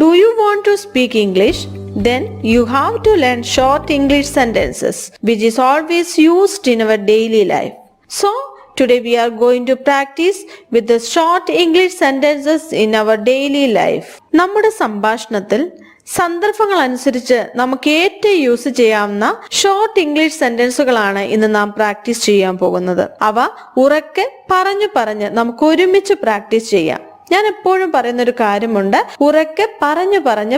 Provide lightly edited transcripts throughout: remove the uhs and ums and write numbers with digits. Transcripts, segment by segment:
Do you want to speak English? Then you have to learn short English sentences, which is always used in our daily life. So, today we are going to practice with the short English sentences in our daily life. നമ്മുടെ സംഭാഷണത്തിൽ സന്ദർഭങ്ങൾ അനുസരിച്ച് നമുക്ക് ഏറ്റവും use ചെയ്യാവുന്ന short English സെന്റൻസുകളാണ് ഇന്ന് നാം practice ചെയ്യാൻ പോകുന്നത്. അവ ഉറക്കെ പറഞ്ഞു നമുക്ക് ഒരുമിച്ച് പ്രാക്ടീസ് ചെയ്യാം. ഞാൻ എപ്പോഴും പറയുന്ന ഒരു കാര്യമുണ്ട്, ഉറക്കെ പറഞ്ഞു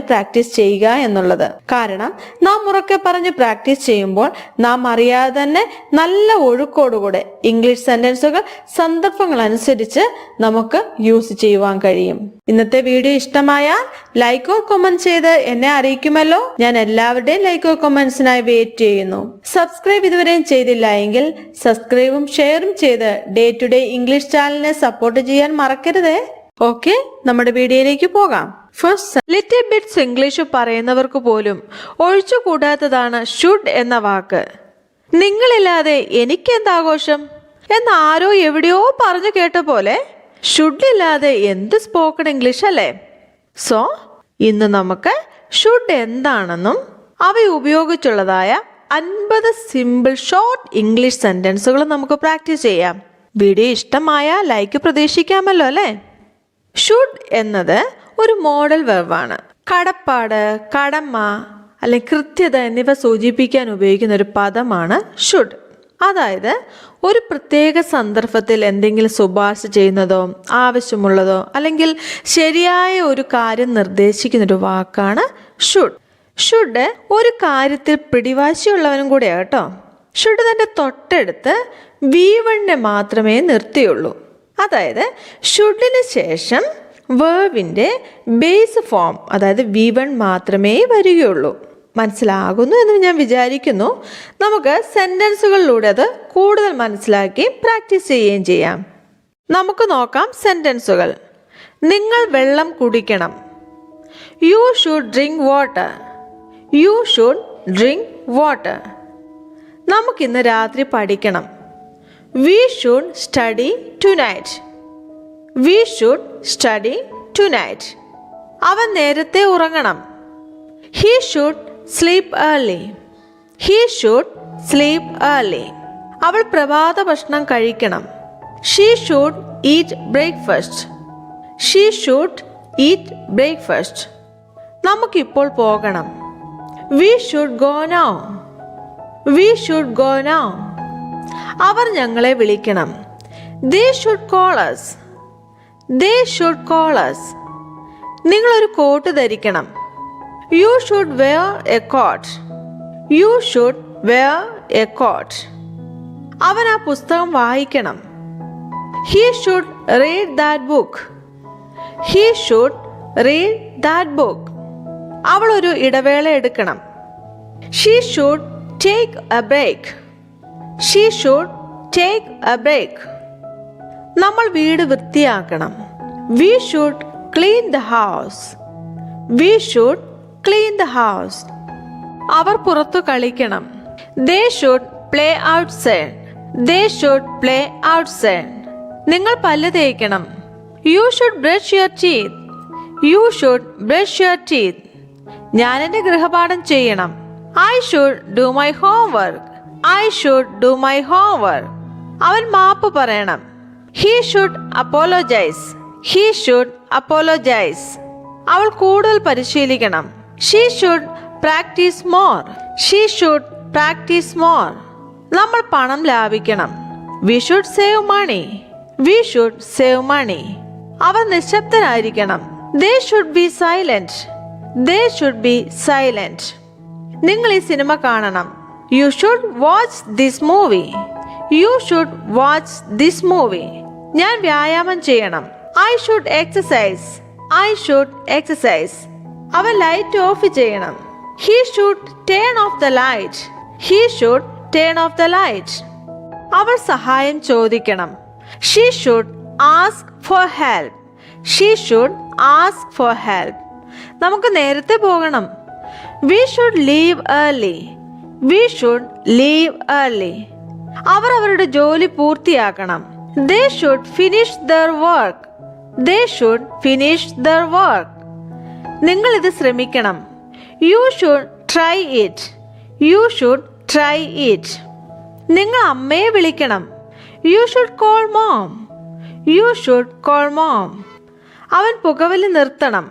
പ്രാക്ടീസ് ചെയ്യുക എന്നുള്ളത്. കാരണം നാം ഉറക്കെ പറഞ്ഞ് പ്രാക്ടീസ് ചെയ്യുമ്പോൾ നാം അറിയാതെ തന്നെ നല്ല ഒഴുക്കോടുകൂടെ ഇംഗ്ലീഷ് സെന്റൻസുകൾ സന്ദർഭങ്ങൾ അനുസരിച്ച് നമുക്ക് യൂസ് ചെയ്യുവാൻ കഴിയും. ഇന്നത്തെ വീഡിയോ ഇഷ്ടമായാൽ ലൈക്കോ കമന്റ് ചെയ്ത് എന്നെ അറിയിക്കുമല്ലോ. ഞാൻ എല്ലാവരുടെയും ലൈക്കോ കമന്റ്സിനായി വെയിറ്റ് ചെയ്യുന്നു. സബ്സ്ക്രൈബ് ഇതുവരെയും ചെയ്തില്ല എങ്കിൽ സബ്സ്ക്രൈബും ഷെയറും ചെയ്ത് ഡേ ടു ഡേ ഇംഗ്ലീഷ് ചാനലിനെ സപ്പോർട്ട് ചെയ്യാൻ മറക്കരുതേ. ഓക്കെ, നമ്മുടെ വീഡിയോയിലേക്ക് പോകാം. ഫസ്റ്റ്, ലിറ്റിൽ ബിറ്റ്സ് ഇംഗ്ലീഷ് പറയുന്നവർക്ക് പോലും ഒഴിച്ചുകൂടാത്തതാണ് ഷുഡ് എന്ന വാക്ക്. നിങ്ങളില്ലാതെ എനിക്കെന്താഘോഷം എന്ന് ആരോ എവിടെയോ പറഞ്ഞു കേട്ട പോലെ ഷുഡ് ഇല്ലാതെ എന്ത് സ്പോക്കൺ ഇംഗ്ലീഷ് അല്ലേ? സോ ഇന്ന് നമുക്ക് ഷുഡ് എന്താണെന്നും അവ ഉപയോഗിച്ചുള്ളതായ 50 സിമ്പിൾ ഷോർട്ട് ഇംഗ്ലീഷ് സെന്റൻസുകൾ നമുക്ക് പ്രാക്ടീസ് ചെയ്യാം. വീഡിയോ ഇഷ്ടമായ ലൈക്ക് പ്രതീക്ഷിക്കാമല്ലോ അല്ലേ? ഷുഡ് എന്നത് ഒരു മോഡൽ വെർബാണ്. കടപ്പാട്, കടമ അല്ലെങ്കിൽ കൃത്യത എന്നിവ സൂചിപ്പിക്കാൻ ഉപയോഗിക്കുന്ന ഒരു പദമാണ് ഷുഡ്. അതായത് ഒരു പ്രത്യേക സന്ദർഭത്തിൽ എന്തെങ്കിലും ശുപാർശ ചെയ്യുന്നതോ ആവശ്യമുള്ളതോ അല്ലെങ്കിൽ ശരിയായ ഒരു കാര്യം നിർദ്ദേശിക്കുന്നൊരു വാക്കാണ് ഷുഡ്. ഷുഡ് ഒരു കാര്യത്തിൽ പിടിവാശിയുള്ളവനും കൂടെയാണ് കേട്ടോ. ഷുഡ് തൻ്റെ തൊട്ടടുത്ത് V1 മാത്രമേ നിർത്തിയുള്ളൂ. അതായത് ഷുഡിന് ശേഷം വേർബിൻ്റെ ബേസ് ഫോം അതായത് V1 മാത്രമേ വരികയുള്ളൂ. മനസ്സിലാകുന്നു എന്ന് ഞാൻ വിചാരിക്കുന്നു. നമുക്ക് സെന്റൻസുകളിലൂടെ അത് കൂടുതൽ മനസ്സിലാക്കി പ്രാക്ടീസ് ചെയ്യുകയും ചെയ്യാം. നമുക്ക് നോക്കാം സെന്റൻസുകൾ. നിങ്ങൾ വെള്ളം കുടിക്കണം. You should drink water. You should drink water. നമുക്കിന്ന് രാത്രി പഠിക്കണം. We should study tonight. We should study tonight. അവൻ നേരത്തെ ഉറങ്ങണം. He should sleep early. He should sleep early. അവൾ പ്രഭാത ഭക്ഷണം കഴിക്കണം. She should eat breakfast. She should eat breakfast. നമുക്കിപ്പോൾ പോകണം. We should go now. We should go now. അവർ ഞങ്ങളെ വിളിക്കണം. They should call us. They should call us. നിങ്ങളൊരു coat ധരിക്കണം. You should wear a coat. You should wear a coat. അവൻ ആ പുസ്തകം വായിക്കണം. He should read that book. He should read that book. അവൾ ഒരു ഇടവേള എടുക്കണം. She should take a break. She should take a break. നമ്മൾ വീട് വൃത്തിയാക്കണം. We should clean the house. We should clean the house. അവർ പുറത്തു കളിക്കണം. They should play outside. They should play outside. നിങ്ങൾ പല്ല് തേക്കണം. You should brush your teeth. You should brush your teeth. ഞാൻ എൻ്റെ ഗൃഹപാഠം ചെയ്യണം. I should do my homework. I should do my homework. അവൻ മാപ്പ് പറയണം. He should apologize. He should apologize. അവൾ കൂടുതൽ പരിശീലിക്കണം. She should practice more. She should practice more. നമ്മൾ പണം ലാഭിക്കണം. We should save money. We should save money. Our നിശബ്ദരായിരിക്കണം. They should be silent. They should be silent. നിങ്ങൾ ഈ cinema കാണണം. You should watch this movie. You should watch this movie. ഞാൻ വ്യായാമം ചെയ്യണം. I should exercise. I should exercise. അവൻ light of ചെയ്യണം. He should turn off the light. He should turn off the light. അവൾ സഹായം ചോദിക്കണം. She should ask for help. She should ask for help. നമുക്ക് നേരത്തെ പോകണം. We should leave early. We should leave early. അവർ അവരുടെ ജോലി പൂർത്തിയാക്കണം. They should finish their work. They should finish their work. നിങ്ങൾ ഇത് ശ്രമിക്കണം. You should try it. You should try it. നിങ്ങൾ അമ്മയെ വിളിക്കണം. You should call mom. You should call mom. അവൻ പുകവലി നിർത്തണം.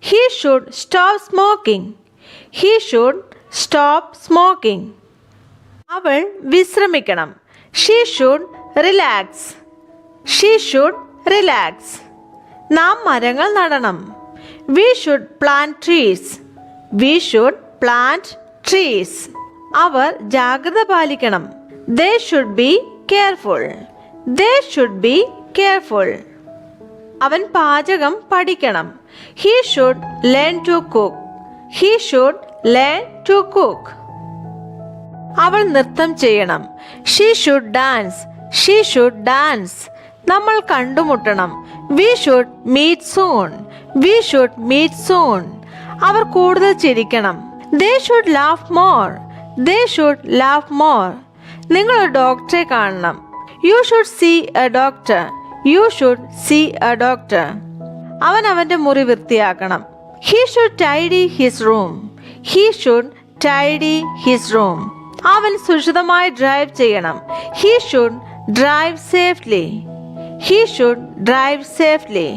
He should stop smoking. He should stop smoking. അവൾ വിശ്രമിക്കണം. She should relax. She should relax. നാം മരങ്ങൾ നടണം. We should plant trees. We should plant trees. അവർ ജാഗ്രത പാലിക്കണം. They should be careful. They should be careful. അവൻ പാചകം പഠിക്കണം. He should learn to cook. He should learn to cook. അവൾ നൃത്തം ചെയ്യണം. She should dance. She should dance. നമ്മൾ കണ്ടുമുട്ടണം. We should meet soon. We should meet soon. അവർ കൂടുതൽ ചിരിക്കണം. They should laugh more. They should laugh more. നിങ്ങൾ ഒരു ഡോക്ടറെ കാണണം. You should see a doctor. You should see a doctor. അവൻ അവൻ്റെ മുറി വൃത്തിയാക്കണം. He should tidy his room. He should tidy his room. അവൻ സുരക്ഷിതമായി ഡ്രൈവ് ചെയ്യണം. He should drive safely. He should drive safely.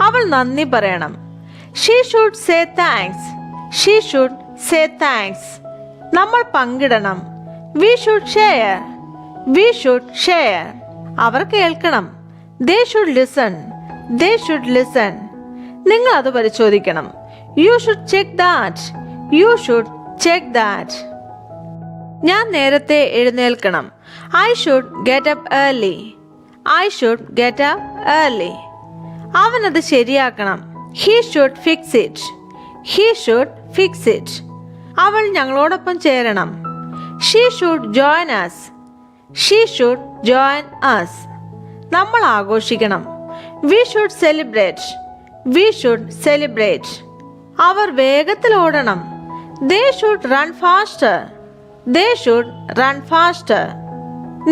അവൾ നന്ദി പറയണം. She should say thanks. She should say thanks. നമ്മൾ പങ്കിടണം. We should share. We should share. അവർ കേൾക്കണം. They should listen. They should listen. നിങ്ങൾ അത് പരിശോധിക്കണം. You should check that. You should check that. ഞാൻ നേരത്തെ എഴുന്നേൽക്കണം. I should get up early. I should get up early. അവനത് ശരിയാക്കണം. He should fix it. He should fix it. അവൾ ഞങ്ങളോടൊപ്പം ചേരണം. She should join us. She should join us. നമ്മൾ ആഘോഷിക്കണം. We should celebrate. We should celebrate. അവർ വേഗത്തിൽ ഓടണം. They should run faster. They should run faster.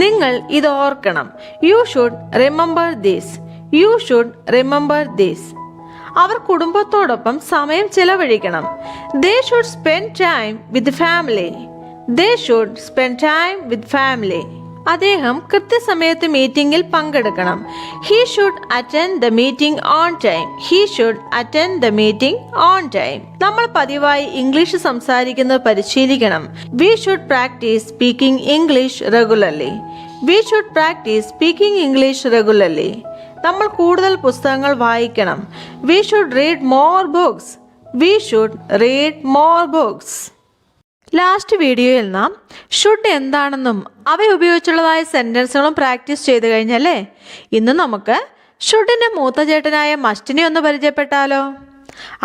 നിങ്ങൾ ഇത് ഓർക്കണം. You should remember this. You should remember this. അവർ കുടുംബത്തോടൊപ്പം സമയം ചെലവഴിക്കണം. They should spend time with family. They should spend time with family. അദ്ദേഹം കൃത്യസമയത്ത് മീറ്റിംഗിൽ പങ്കെടുക്കണം. He should attend the meeting on time. He should attend the meeting on time. നമ്മൾ പതിവായി ഇംഗ്ലീഷ് സംസാരിക്കുന്നത് പരിശീലിക്കണം. We should practice speaking English regularly. We should practice speaking English regularly. നമ്മൾ കൂടുതൽ പുസ്തകങ്ങൾ വായിക്കണം. We should read more books. We should read more books. Last വീഡിയോയിൽ നാം ഷുഡ് എന്താണെന്നും അവ ഉപയോഗിച്ചുള്ളതായ സെൻറ്റൻസുകളും പ്രാക്ടീസ് ചെയ്ത് കഴിഞ്ഞല്ലേ? ഇന്ന് നമുക്ക് ഷുഡിൻ്റെ മൂത്ത ചേട്ടനായ മസ്റ്റിനെ ഒന്ന് പരിചയപ്പെട്ടാലോ?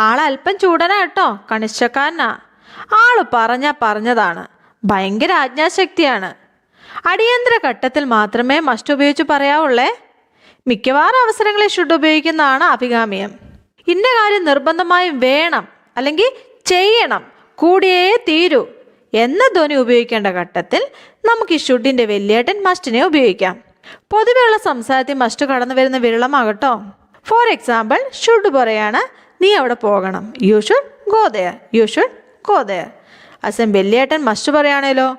ആളല്പം ചൂടനാ കേട്ടോ, കണിശക്കാരനാ. ആള് പറഞ്ഞതാണ്. ഭയങ്കര ആജ്ഞാശക്തിയാണ്. അടിയന്തര ഘട്ടത്തിൽ മാത്രമേ മസ്റ്റ് ഉപയോഗിച്ച് പറയാവുള്ളേ. മിക്കവാറും അവസരങ്ങളിൽ ഷുഡ് ഉപയോഗിക്കുന്നതാണ് അഭികാമ്യം. ഇന്ന കാര്യം നിർബന്ധമായും വേണം അല്ലെങ്കിൽ ചെയ്യണം, കൂടിയേ തീരൂ എന്ന ധ്വനി ഉപയോഗിക്കേണ്ട ഘട്ടത്തിൽ നമുക്ക് ഈ ഷുഡിൻ്റെ വലിയേട്ടൻ മസ്റ്റിനെ ഉപയോഗിക്കാം. പൊതുവെയുള്ള സംസാരത്തിൽ മസ്റ്റ് കടന്നു വരുന്ന വിരളമാകട്ടോ. ഫോർ എക്സാമ്പിൾ, ഷുഡ് പറയാണ് നീ അവിടെ പോകണം. You should go there. You should go there. അസം വലിയേട്ടൻ മസ്റ്റ് പറയുകയാണേലോ,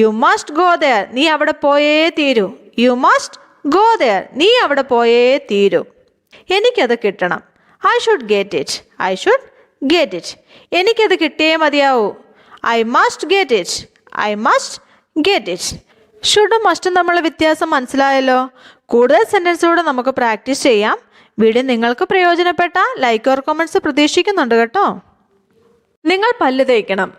യു മസ്റ്റ് ഗോ ദെയർ. നീ അവിടെ പോയേ തീരൂ. You must go there. നീ അവിടെ പോയേ തീരൂ. എനിക്കത് കിട്ടണം. I should get it. I should get it. എനിക്കത് കിട്ടിയേ മതിയാവൂ. I must get it. I must get it. ഷുഡും മസ്റ്റും തമ്മിലുള്ള വ്യത്യാസം മനസ്സിലായല്ലോ. കൂടുതൽ സെൻറ്റൻസിലൂടെ നമുക്ക് പ്രാക്ടീസ് ചെയ്യാം. വീഡിയോ നിങ്ങൾക്ക് പ്രയോജനപ്പെട്ട ലൈക്ക് ഓർ കമൻറ്റ്സ് പ്രതീക്ഷിക്കുന്നുണ്ട് കേട്ടോ. നിങ്ങൾ പല്ല് തേക്കണം.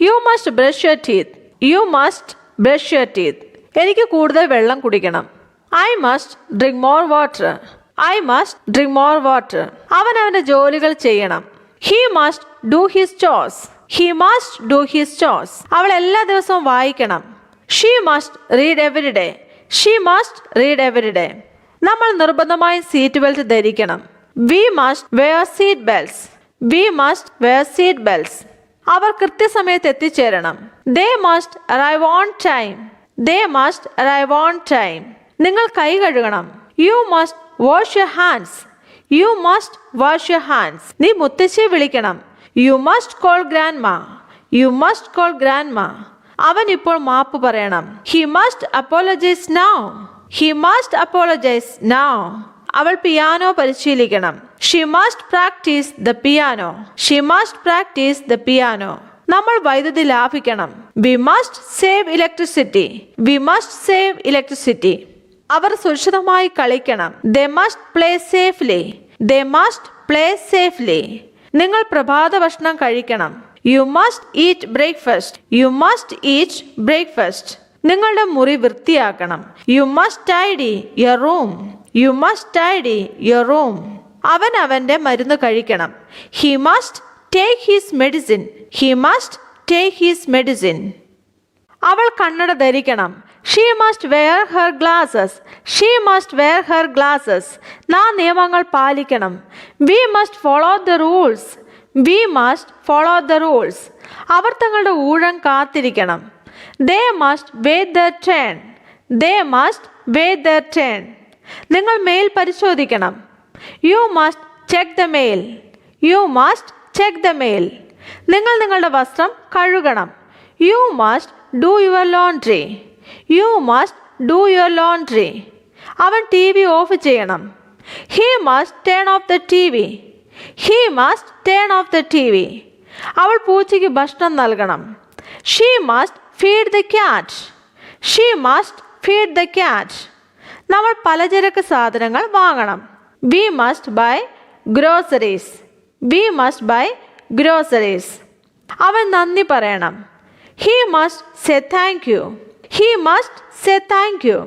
You must brush your teeth. You must brush your teeth. എനിക്ക് കൂടുതൽ വെള്ളം കുടിക്കണം. I must drink more water. I must drink more water. അവൻ അവൻ്റെ ജോലികൾ ചെയ്യണം. He must do his chose. He must do his chose. അവൾ എല്ലാ ദിവസവും വായിക്കണം. She must read every day. She must read every day. നമ്മൾ നിർബന്ധമായും സീറ്റ് ബെൽറ്റ് ധരിക്കണം. We must wear seat belts. We must wear seat belts. അവർ കൃത്യസമയത്ത് എത്തിച്ചേരണം. They must arrive on time. They must arrive on time. നിങ്ങൾ കൈ കഴുകണം. You must wash your hands. You must wash your hands. നീ മുത്തശ്ശിയെ വിളിക്കണം. You must call grandma. You must call grandma. അവൻ ഇപ്പോൾ മാപ്പ് പറയണം. He must apologize now. He must apologize now. അവൾ പിയാനോ പരിശീലിക്കണം. She must practice the piano. She must practice the piano. നമ്മൾ വൈദ്യുതി ലാഭിക്കണം. We must save electricity. We must save electricity. അവർ സുരക്ഷിതമായി കളിക്കണം. They must play safely. They must play safely. നിങ്ങൾ പ്രഭാത ഭക്ഷണം കഴിക്കണം. You must eat breakfast. You must eat breakfast. നിങ്ങളുടെ മുറി വൃത്തിയാക്കണം. You must tidy your room. You must tidy your room. അവൻ അവന്റെ മരുന്ന് കഴിക്കണം. He must take his medicine. He must take his medicine. അവൾ കണ്ണട ധരിക്കണം. She must wear her glasses. She must wear her glasses. നാം നിയമങ്ങൾ പാലിക്കണം. We must follow the rules. We must follow the rules. അവർ തങ്ങളുടെ ഊഴം കാത്തിരിക്കണം. They must wait their turn. They must wait their turn. നിങ്ങൾ മെയിൽ പരിശോധിക്കണം. You must check the mail. You must check the mail. നിങ്ങൾ നിങ്ങളുടെ വസ്ത്രം കഴുകണം. You must do your laundry. You must do your laundry. അവൻ TV of ചെയ്യണം. He must turn off the TV. He must turn off the TV. അവൾ പൂച്ചയ്ക്ക് ഭക്ഷണം നൽകണം. She must feed the cat. She must feed the cat. നമ്മൾ പലചരക്ക് സാധനങ്ങൾ വാങ്ങണം. We must buy groceries. We must buy groceries. അവൻ നന്ദി പറയണം. He must say thank you. He must say thank you.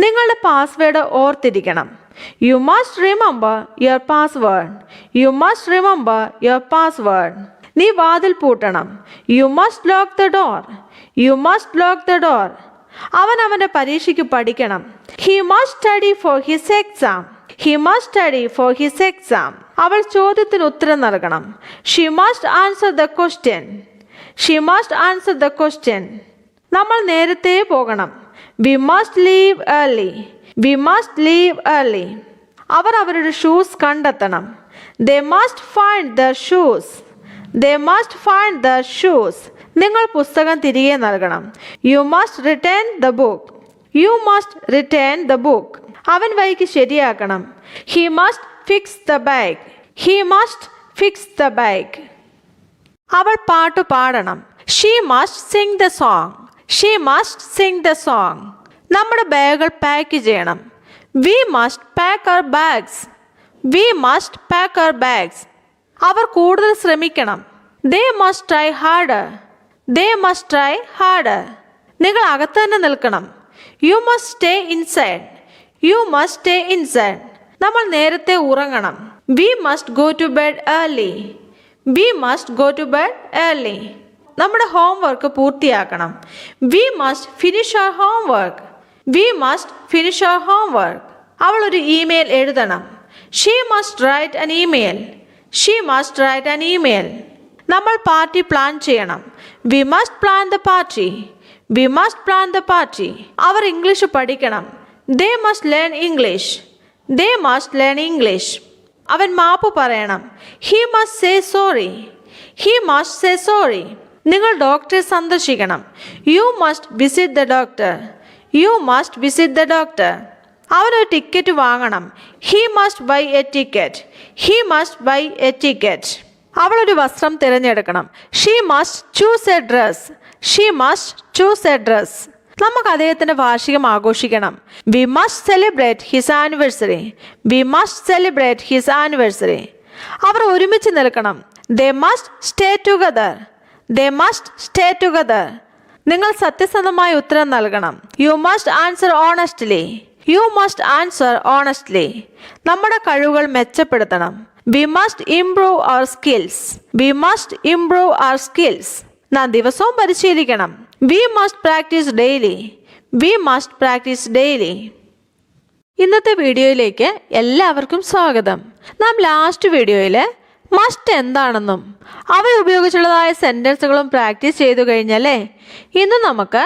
നിങ്ങളുടെ പാസ്വേഡ് ഓർത്തിരിക്കണം. You must remember your password. You must remember your password. നീ വാതിൽ പൂട്ടണം. You must lock the door. You must lock the door. അവൻ അവന്റെ പരീക്ഷയ്ക്ക് പഠിക്കണം. He must study for his exam. He must study for his exam. അവൾ ചോദ്യത്തിന് ഉത്തരം നൽകണം. She must answer the question. She must answer the question. നമ്മൾ നേരത്തെ പോകണം. We must leave early. We must leave early. അവർ അവരുടെ ഷൂസ് കണ്ടെത്തണം. They must find their shoes. They must find their shoes. നിങ്ങൾ പുസ്തകം തിരികെ നൽകണം. You must return the book. You must return the book. അവൻ ബൈക്ക് ശരിയാക്കണം. He must fix the bike. He must fix the bike. അവൾ പാട്ട് പാടണം. She must sing the song. She must sing the song. നമ്മുടെ ബാഗുകൾ pack ചെയ്യണം. We must pack our bags. We must pack our bags. അവർ കൂടുതൽ ശ്രമിക്കണം. They must try harder. They must try harder. നിങ്ങൾ അകത്ത് തന്നെ നിൽക്കണം. You must stay inside. You must stay inside. നമ്മൾ നേരത്തെ ഉറങ്ങണം. We must go to bed early. We must go to bed early. നമ്മുടെ ഹോംവർക്ക് പൂർത്തിയാക്കണം. We must finish our homework. We must finish our homework. അവൾ ഒരു email എഴുതണം. She must write an email. She must write an email. നമ്മൾ party plan ചെയ്യണം. We must plan the party. We must plan the party. അവർ English പഠിക്കണം. They must learn English. They must learn English. അവൻ മാപ്പ് പറയണം. He must say sorry. He must say sorry. നിങ്ങൾ ഡോക്ടറെ സന്ദർശിക്കണം. You must visit the doctor. You must visit the doctor. അവനൊരു ticket വാങ്ങണം. He must buy a ticket. He must buy a ticket. അവളൊരു വസ്ത്രം തിരഞ്ഞെടുക്കണം. She must choose a dress. She must choose a dress. നമുക്ക് അദ്ദേഹത്തിന്റെ വാർഷികം ആഘോഷിക്കണം. We must celebrate his anniversary. We must celebrate his anniversary. അവർ ഒരുമിച്ച് നിൽക്കണം. They must stay together. They must stay together. നിങ്ങൾ സത്യസന്ധമായ ഉത്തരം നൽകണം. You must answer honestly. You must answer honestly. നമ്മുടെ കഴിവുകൾ മെച്ചപ്പെടുത്തണം. We must improve our skills. We must improve our skills. നാം ദിവസവും പരിശീലിക്കണം. We must practice daily. We must practice daily. ഇന്നത്തെ വീഡിയോയിലേക്ക് എല്ലാവർക്കും സ്വാഗതം. നാം ലാസ്റ്റ് വീഡിയോയിൽ മസ്റ്റ് എന്താണെന്നും അവ ഉപയോഗിച്ചുള്ളതായ സെൻറ്റൻസുകളും പ്രാക്ടീസ് ചെയ്തു കഴിഞ്ഞല്ലേ. ഇന്ന് നമുക്ക്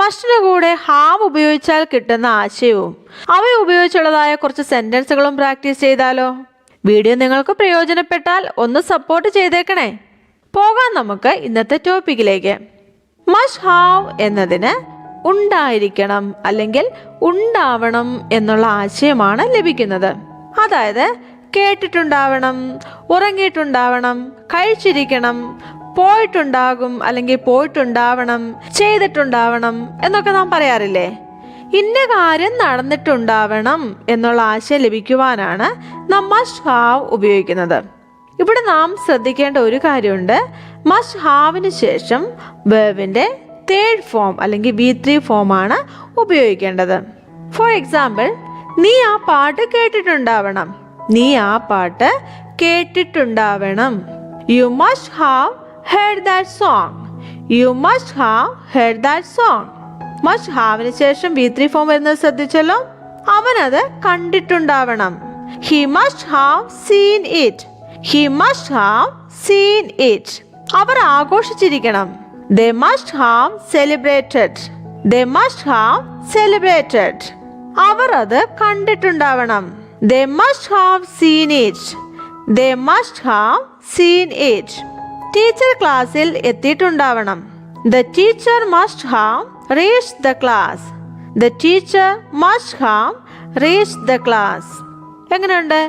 മസ്റ്റിന് കൂടെ ഹാവ് ഉപയോഗിച്ചാൽ കിട്ടുന്ന ആശയവും അവ ഉപയോഗിച്ചുള്ളതായ കുറച്ച് സെൻറ്റൻസുകളും പ്രാക്ടീസ് ചെയ്താലോ. വീഡിയോ നിങ്ങൾക്ക് പ്രയോജനപ്പെട്ടാൽ ഒന്ന് സപ്പോർട്ട് ചെയ്തേക്കണേ. പോകാം നമുക്ക് ഇന്നത്തെ ടോപ്പിക്കിലേക്ക്. മസ്റ്റ് ഹാവ് എന്നതിന് ഉണ്ടായിരിക്കണം അല്ലെങ്കിൽ ഉണ്ടാവണം എന്നുള്ള ആശയമാണ് ലഭിക്കുന്നത്. അതായത് കേട്ടിട്ടുണ്ടാവണം, ഉറങ്ങിയിട്ടുണ്ടാവണം, കഴിച്ചിരിക്കണം, പോയിട്ടുണ്ടാകും അല്ലെങ്കിൽ പോയിട്ടുണ്ടാവണം, ചെയ്തിട്ടുണ്ടാവണം എന്നൊക്കെ നാം പറയാറില്ലേ. ഇന്ന കാര്യം നടന്നിട്ടുണ്ടാവണം എന്നുള്ള ആശയം ലഭിക്കുവാനാണ് നാം മസ്റ്റ് ഹാവ് ഉപയോഗിക്കുന്നത്. ഇവിടെ നാം ശ്രദ്ധിക്കേണ്ട ഒരു കാര്യമുണ്ട്. മസ്റ്റ് ഹാവിന് ശേഷം വെർബിന്റെ തേർഡ് ഫോം അല്ലെങ്കിൽ V3 ഫോമാണ് ഉപയോഗിക്കേണ്ടത്. ഫോർ എക്സാമ്പിൾ, നീ ആ പാട്ട് കേട്ടിട്ടുണ്ടാവണം. നീ ആ പാട്ട് കേട്ടിട്ടുണ്ടാവണം. You must have heard that song. You must have heard that song. Must ഹാവിന് ശേഷം V3 ഫോം വരുന്നത് ശ്രദ്ധിച്ചല്ലോ. അവനത് കണ്ടിട്ടുണ്ടാവണം. He must have seen it. He must have seen it. അവർ ആഘോഷിച്ചിരിക്കണം. They must have celebrated. They must have celebrated. അവർ അത് കണ്ടിട്ടുണ്ടാവണം. They must have seen it. They must have seen it. Teacher ക്ലാസ്സിൽ എത്തിയിട്ടുണ്ടാവണം. The teacher must have reached the class. The teacher must have reached the class. എങ്ങനെയുണ്ട്?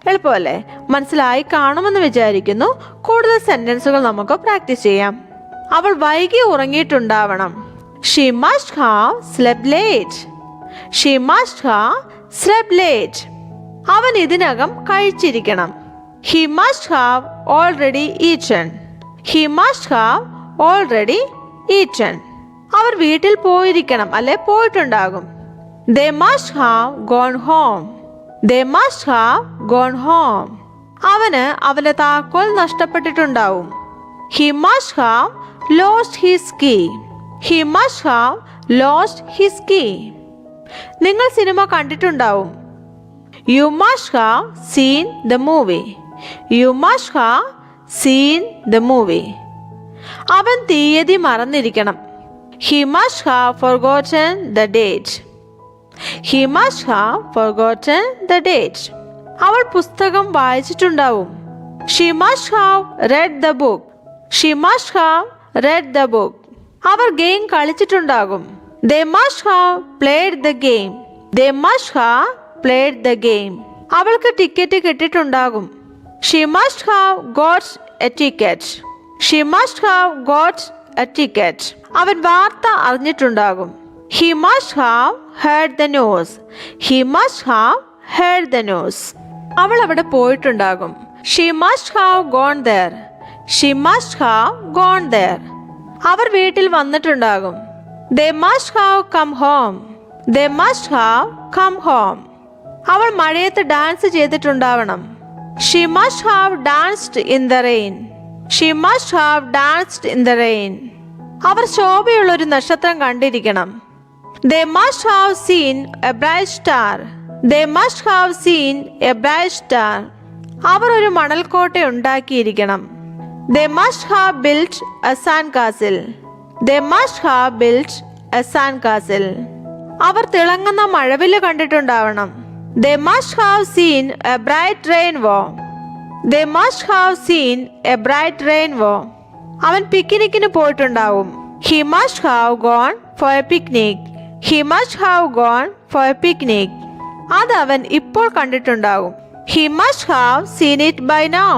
എളുപ്പമല്ലേ? മനസ്സിലായി കാണുമെന്ന് വിചാരിക്കുന്നു. കൂടുതൽ സെന്റൻസുകൾ നമുക്ക് പ്രാക്ടീസ് ചെയ്യാം. അവൾ വൈകി ഉറങ്ങിയിട്ടുണ്ടാവണം. She must have slept late. She must have slept late. അവൻ ഇതിനകം കഴിച്ചിരിക്കണം. He must have already eaten. He must have already eaten. അവർ വീട്ടിൽ പോയിരിക്കണം അല്ലെ പോയിട്ടുണ്ടാകും. They must have gone home. They must have gone home. അവന് അവന്റെ താക്കോൽ നഷ്ടപ്പെട്ടിട്ടുണ്ടാവും. He must have lost his key. He must have lost his key. നിങ്ങൾ cinema കണ്ടിട്ടുണ്ടാവും. You must have seen the movie. You must have seen the movie. അവൻ തീയതി മറന്നിരിക്കണം. He must have forgotten the date. He must have forgotten the date. അവൾ പുസ്തകം വായിച്ചിട്ടുണ്ടാവും. She must have read the book. She must have read the book. അവർ game കളിച്ചിട്ടുണ്ടാകും. They must have played the game. They must have played the game. അവൾക്ക് ticket കിട്ടിയിട്ടുണ്ടാകും. She must have got a ticket. She must have got a ticket. അവൻ വാർത്ത അറിഞ്ഞിട്ടുണ്ടാകും. He must have heard the news. He must have heard the news. അവൾ അവിടെ പോയിട്ടുണ്ടാകും. She must have gone there. She must have gone there. അവർ വീട്ടിൽ വന്നിട്ടുണ്ടാകും. They must have come home. They must have come home. അവൾ മഴയത്ത് dance ചെയ്തിട്ടുണ്ടാവണം. She must have danced in the rain. She must have danced in the rain. അവർ ശോഭയുള്ള ഒരു നക്ഷത്രം കണ്ടിരിക്കണം. They must have seen a bright star. They must have seen a bright star. അവർ ഒരു മണൽക്കോട്ട ഉണ്ടാക്കിയിരിക്കണം. They must have built a sandcastle. They must have built a sandcastle. അവർ തിളങ്ങുന്ന മഴവില്ല് കണ്ടിട്ടുണ്ടാവണം. They must have seen a bright rainbow. They must have seen a bright rainbow. അവൻ പിക്നിക്കിന് പോയിട്ടുണ്ടാവും. He must have gone for a picnic. He must have gone for a picnic. അത് അവൻ ഇപ്പോൾ കണ്ടിട്ടുണ്ടാവും. He must have seen it by now.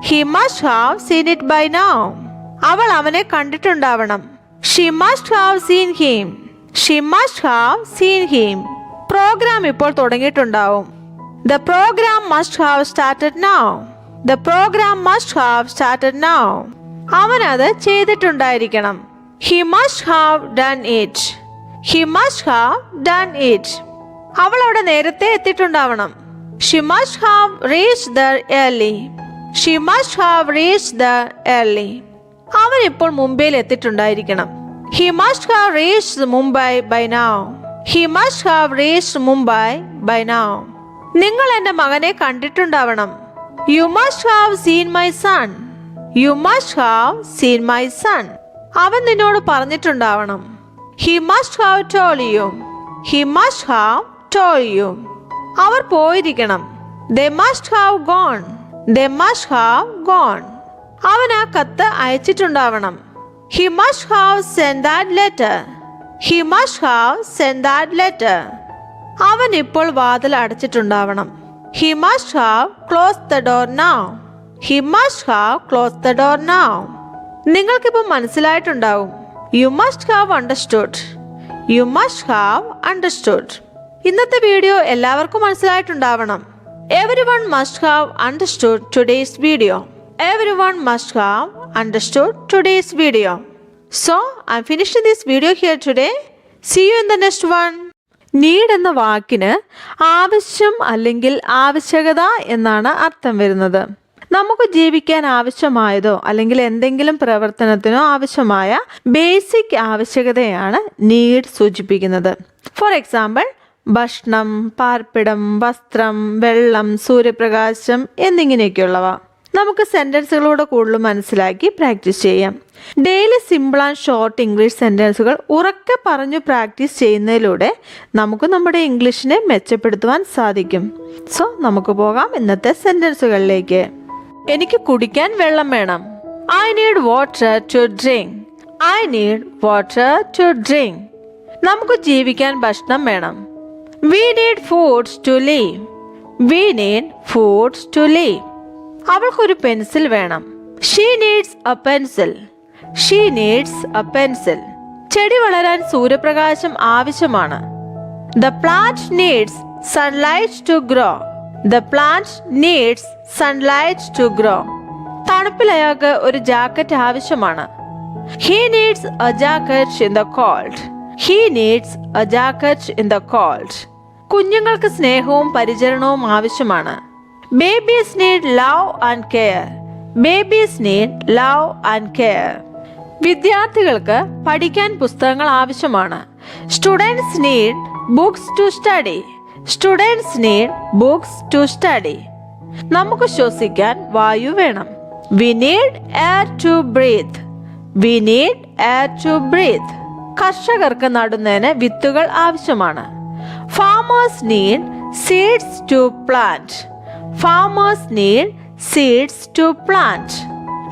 He must have seen it by now. അവൾ അവനെ കണ്ടിട്ടുണ്ടാവണം. She must have seen him. She must have seen him. Programme ഇപ്പോൾ തുടങ്ങിയിട്ടുണ്ടാവും. The program must have started now. The program must have started now. അവൻ അത് ചെയ്തിട്ടുണ്ടായിരിക്കണം. He must have done it. He must have done it. അവൾ അവിടെ നേരത്തെ എത്തിയിട്ടുണ്ടാവണം. She must have reached there early. She must have reached there early. അവൻ ഇപ്പോൾ മുംബൈയിൽ എത്തിയിട്ടുണ്ടായിരിക്കണം. He must have reached Mumbai by now. He must have reached Mumbai by now. നിങ്ങൾ എൻ്റെ മകനെ കണ്ടിട്ടുണ്ടാവണം. You must have seen my son. You must have seen my son. അവൻ നിന്നോട് പറഞ്ഞിട്ടുണ്ടാവണം. He must have told you. He must have told you. Our പോയിരിക്കണം. They must have gone. They must have gone. അവൻ ആ കത്ത് അയച്ചിട്ടുണ്ടാവണം. He must have sent that letter. He must have sent that letter. അവൻ ഇപ്പോൾ വാതിൽ അടച്ചിട്ടുണ്ടാവണം. He must have closed the door now. He must have closed the door now. നിങ്ങൾക്കിപ്പോൾ മനസ്സിലായിട്ടുണ്ടാവും. You must have understood. You must have understood. ഇന്നത്തെ video എല്ലാവർക്കും മനസ്സിലായിട്ടുണ്ടാവണം. Everyone must have understood today's video. Everyone must have understood today's video. So, I'm finishing this video here today. See you in the next one. Need എന്ന വാക്കിന് ആവശ്യം അല്ലെങ്കിൽ ആവശ്യകത എന്നാണ് അർത്ഥം വരുന്നത്. നമുക്ക് ജീവിക്കാൻ ആവശ്യമായതോ അല്ലെങ്കിൽ എന്തെങ്കിലും പ്രവർത്തനത്തിനോ ആവശ്യമായ ബേസിക് ആവശ്യകതയാണ് നീഡ് സൂചിപ്പിക്കുന്നത്. ഫോർ എക്സാമ്പിൾ, ഭക്ഷണം, പാർപ്പിടം, വസ്ത്രം, വെള്ളം, സൂര്യപ്രകാശം എന്നിങ്ങനെയൊക്കെയുള്ളവ. നമുക്ക് സെൻറ്റൻസുകളോട് കൂടുതൽ മനസ്സിലാക്കി പ്രാക്ടീസ് ചെയ്യാം. Daily simple and short English സെൻറ്റൻസുകൾ ഉറക്കെ പറഞ്ഞു പ്രാക്ടീസ് ചെയ്യുന്നതിലൂടെ നമുക്ക് നമ്മുടെ ഇംഗ്ലീഷിനെ മെച്ചപ്പെടുത്തുവാൻ സാധിക്കും. സോ നമുക്ക് പോകാം ഇന്നത്തെ സെൻറ്റൻസുകളിലേക്ക്. എനിക്ക് കുടിക്കാൻ വെള്ളം വേണം. I need water to drink. I need water to drink. നമുക്ക് ജീവിക്കാൻ ഭക്ഷണം വേണം. We need foods to live. We need foods to live. അവൾക്കൊരു പെൻസിൽ വേണം. She needs a pencil. She needs a pencil. ചെടി വളരാൻ സൂര്യപ്രകാശം ആവശ്യമാണ്. The plant needs sunlight to grow. The plant needs sunlight to grow. തണുപ്പിൽ അയാൾക്ക് ഒരു jacket ആവശ്യമാണ്. He needs a jacket in the cold. He needs a jacket in the cold. കുഞ്ഞുങ്ങൾക്ക് സ്നേഹവും പരിചരണവും ആവശ്യമാണ്. Babies need love and care. Babies need love and care. വിദ്യാർത്ഥികൾക്ക് പഠിക്കാൻ പുസ്തകങ്ങൾ ആവശ്യമാണ്. Students need books to study. Students need books to study. നമുക്ക് ശ്വസിക്കാൻ വായു വേണം. We need air to breathe. We need air to breathe. കർഷകർക്ക് നടുന്നതിന് വിത്തുകൾ ആവശ്യമാണ്. Farmers need seeds to plant. Farmers need seeds to plant.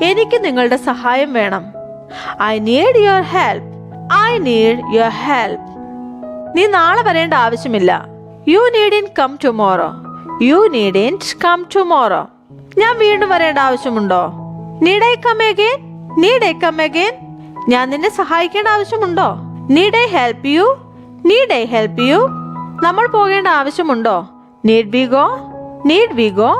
എനിക്ക് നിങ്ങളുടെ സഹായം വേണം. I need your help. I need your help. നീ നാളെ വരേണ്ട ആവശ്യമില്ല. You needn't come tomorrow. You needn't come tomorrow. ഞാൻ വീണ്ടും വരേണ്ട ആവശ്യമുണ്ടോ? Need I come again? Need I come again? ഞാൻ നിന്നെ സഹായിക്കേണ്ട ആവശ്യമുണ്ടോ? Need I help you? Need I help you? നമ്മൾ പോകേണ്ട ആവശ്യമുണ്ടോ? Need we go? Need we go?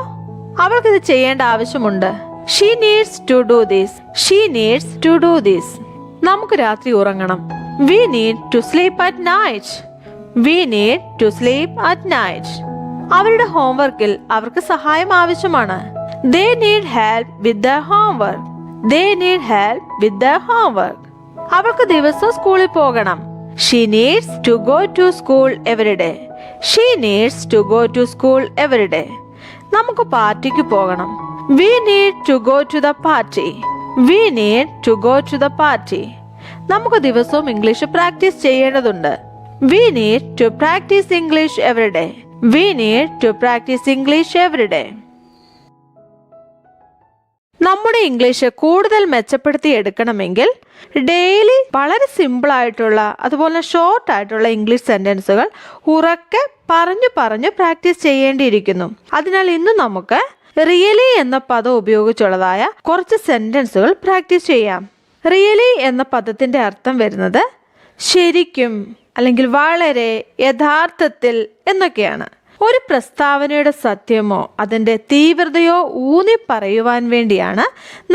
അവൾക്കിത് ചെയ്യേണ്ട ആവശ്യമുണ്ട്. She needs to do this. She needs to do this. നമുക്ക് രാത്രി ഉറങ്ങണം. We need to sleep at night. We need to sleep at night. അവരുടെ ഹോംവർക്കിൽ അവർക്ക് സഹായം ആവശ്യമാണ്. They need help with their homework. They need help with their homework. അവൾക്ക് ദിവസവും സ്കൂളിൽ പോകണം. She needs to go to school every day. She needs to go to school every day. നമുക്ക് പാർട്ടിക്ക് പോകണം. We need to go to the party. We need to go to the party. നമുക്ക് ദിവസവും English practice ചെയ്യേണ്ടതുണ്ട്. We need to practice English every day. We need to practice English every day. നമ്മുടെ English കൂടുതൽ മെച്ചപ്പെടുത്തി എടുക്കണമെങ്കിൽ daily വളരെ simple ആയിട്ടുള്ള അതുപോലെ ഷോർട്ട് ആയിട്ടുള്ള ഇംഗ്ലീഷ് സെന്റൻസുകൾ ഉറക്കെ പറഞ്ഞു പ്രാക്ടീസ് ചെയ്യേണ്ടിയിരിക്കുന്നു. അതിനാൽ ഇന്ന് നമുക്ക് റിയലി എന്ന പദം ഉപയോഗിച്ചുള്ളതായ കുറച്ച് സെന്റൻസുകൾ പ്രാക്ടീസ് ചെയ്യാം. റിയലി എന്ന പദത്തിന്റെ അർത്ഥം വരുന്നത് ശരിക്കും അല്ലെങ്കിൽ വളരെ, യഥാർത്ഥത്തിൽ എന്നൊക്കെയാണ്. ഒരു പ്രസ്താവനയുടെ സത്യമോ അതിൻ്റെ തീവ്രതയോ ഊന്നി പറയുവാൻ വേണ്ടിയാണ്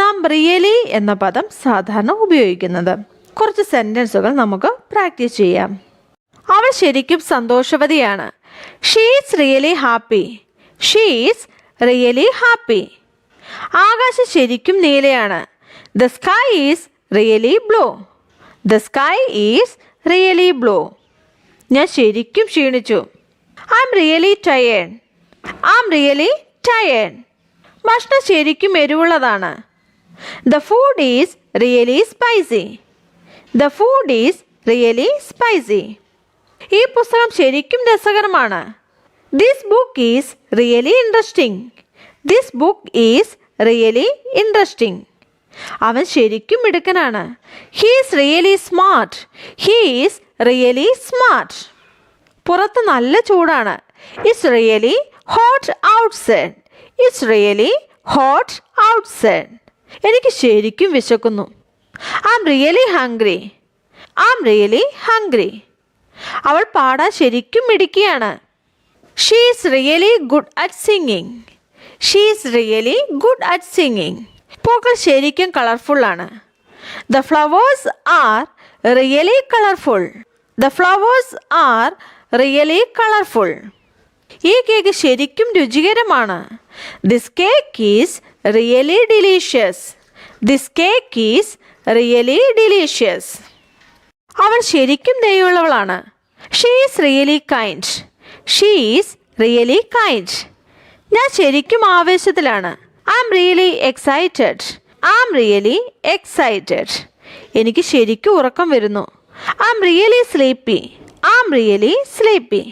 നാം റിയലി എന്ന പദം സാധാരണ ഉപയോഗിക്കുന്നത്. കുറച്ച് സെന്റൻസുകൾ നമുക്ക് പ്രാക്ടീസ് ചെയ്യാം. അവൾ ശരിക്കും സന്തോഷവതിയാണ്. She is really happy. She is really happy. ആകാശം ശരിക്കും നീലയാണ്. The sky is really blue. The sky is really blue. ഞാൻ ശരിക്കും ക്ഷീണിച്ചു. I am really tired. I am really tired. ഭക്ഷണം ശരിക്കും എരിവുള്ളതാണ്. The food is really spicy. The food is really spicy. ഈ പുസ്തകം ശരിക്കും രസകരമാണ്. This book is really interesting. This book is really interesting. അവൻ ശരിക്കും മിടുക്കനാണ്. He is really smart. He is really smart. പുറത്ത് നല്ല ചൂടാണ്. It's really hot outside. It's really hot outside. എനിക്ക് ശരിക്കും വിശക്കുന്നു. I'm really hungry. I'm really hungry. അവൾ പാടാൻ ശരിക്കും മിടുക്കിയാണ്. She is really good at singing. She is really good at singing. പൂക്കൾ ശരിക്കും കളർഫുള്ളാണ്. The flowers are really colorful. The flowers are really colorful. ഈ cake ശരിക്കും രുചികരമാണ്. This cake is really delicious. This cake is really delicious. അവൾ ശരിക്കും ദയയുള്ളവളാണ്. She is really kind. She is really kind. ഞാൻ ശരിക്കും ആവേശത്തിലാണ്. I'm really excited. I'm really excited. എനിക്ക് ശരിക്കും ഉറക്കം വരുന്നു. I'm really sleepy. I'm really sleepy.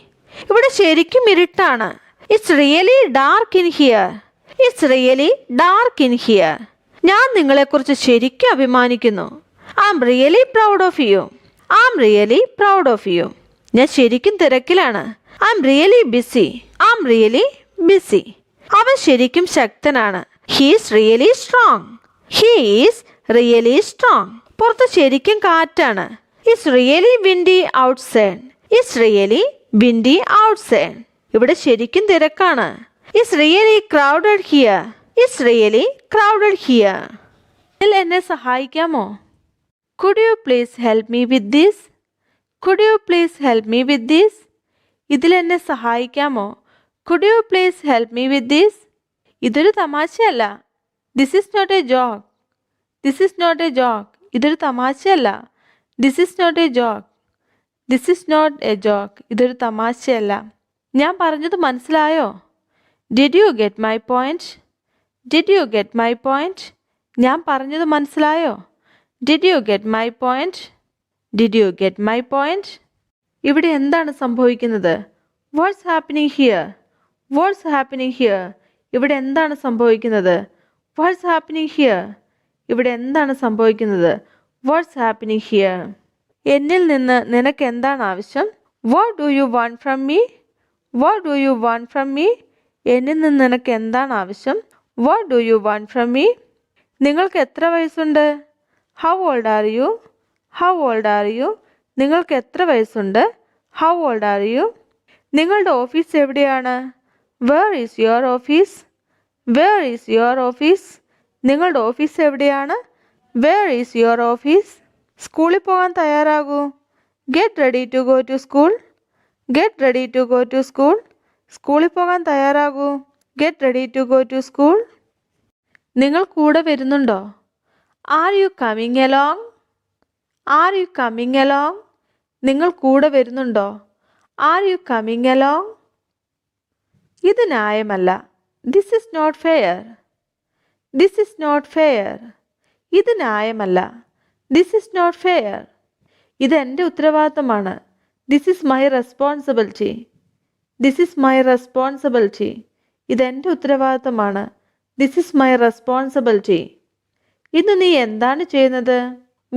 ഇവിടെ ശരിക്കും ഇരുട്ടാണ്. It's really dark in here. It's really dark in here. ഞാൻ നിങ്ങളെക്കുറിച്ച് ശരിക്കും അഭിമാനിക്കുന്നു. I'm really proud of you. I'm really proud of you. ഞാൻ ശരിക്കും തിരക്കിലാണ്. I'm really busy. I'm really busy. അവൻ ശരിക്കും ശക്തനാണ്. He is really strong. He is really strong. പുറത്ത് ശരിക്കും കാറ്റാണ്. It's really windy outside. It's really windy outside. ഇവിടെ ശരിക്കും തിരക്കാണ്. It's really crowded here. It's really crowded here. ഇതിൽ എന്നെ സഹായിക്കാമോ? Could you please help me with this? Could you please help me with this? ഇതിൽ എന്നെ സഹായിക്കാമോ? Could you please help me with this? ഇതൊരു തമാശയല്ല. This is not a joke. This is not a joke. ഇതൊരു തമാശയല്ല. This is not a joke. This is not a joke. ഇതൊരു തമാശയല്ല. ഞാൻ പറഞ്ഞത് മനസ്സിലായോ? Did you get my point? Did you get my point? ഞാൻ പറഞ്ഞത് മനസ്സിലായോ? Did you get my point? Did you get my point? ഇവിടെ എന്താണ് സംഭവിക്കുന്നത്? What's happening here? What's happening here? ഇവിടെ എന്താണ് സംഭവിക്കുന്നത്? What's happening here? ഇവിടെ എന്താണ് സംഭവിക്കുന്നത്? What's happening here? എന്നിൽ നിന്ന് നിനക്ക് എന്താണ് ആവശ്യം? What do you want from me? What do you want from me? എന്നിൽ നിന്ന് നിനക്ക് എന്താണ് ആവശ്യം? What do you want from me? നിങ്ങൾക്ക് എത്ര വയസ്സുണ്ട്? How old are you? How old are you? നിങ്ങൾക്ക് എത്ര വയസ്സുണ്ട്? How old are you? നിങ്ങളുടെ ഓഫീസ് എവിടെയാണ്? Where is your office? Where is your office? നിങ്ങളുടെ ഓഫീസ് എവിടെയാണ്? Where is your office? സ്കൂളിൽ പോകാൻ തയ്യാറാകൂ. Get ready to go to school. Get ready to go to school. സ്കൂളിൽ പോകാൻ തയ്യാറാകൂ. Get ready to go to school. നിങ്ങൾ കൂടെ വരുന്നുണ്ടോ? Are you coming along? Are you coming along? നിങ്ങൾ കൂടെ വരുന്നുണ്ടോ? Are you coming along? ഇത് ന്യായമല്ല. This is not fair. This is not fair. ഇത് ന്യായമല്ല. This is not fair. ഇത് എൻ്റെ ഉത്തരവാദിത്തമാണ്. This is my responsibility. This is my responsibility. ഇത് എൻ്റെ ഉത്തരവാദിത്തമാണ്. This is my responsibility. ഇന്ന് നീ എന്താണ് ചെയ്യുന്നത്?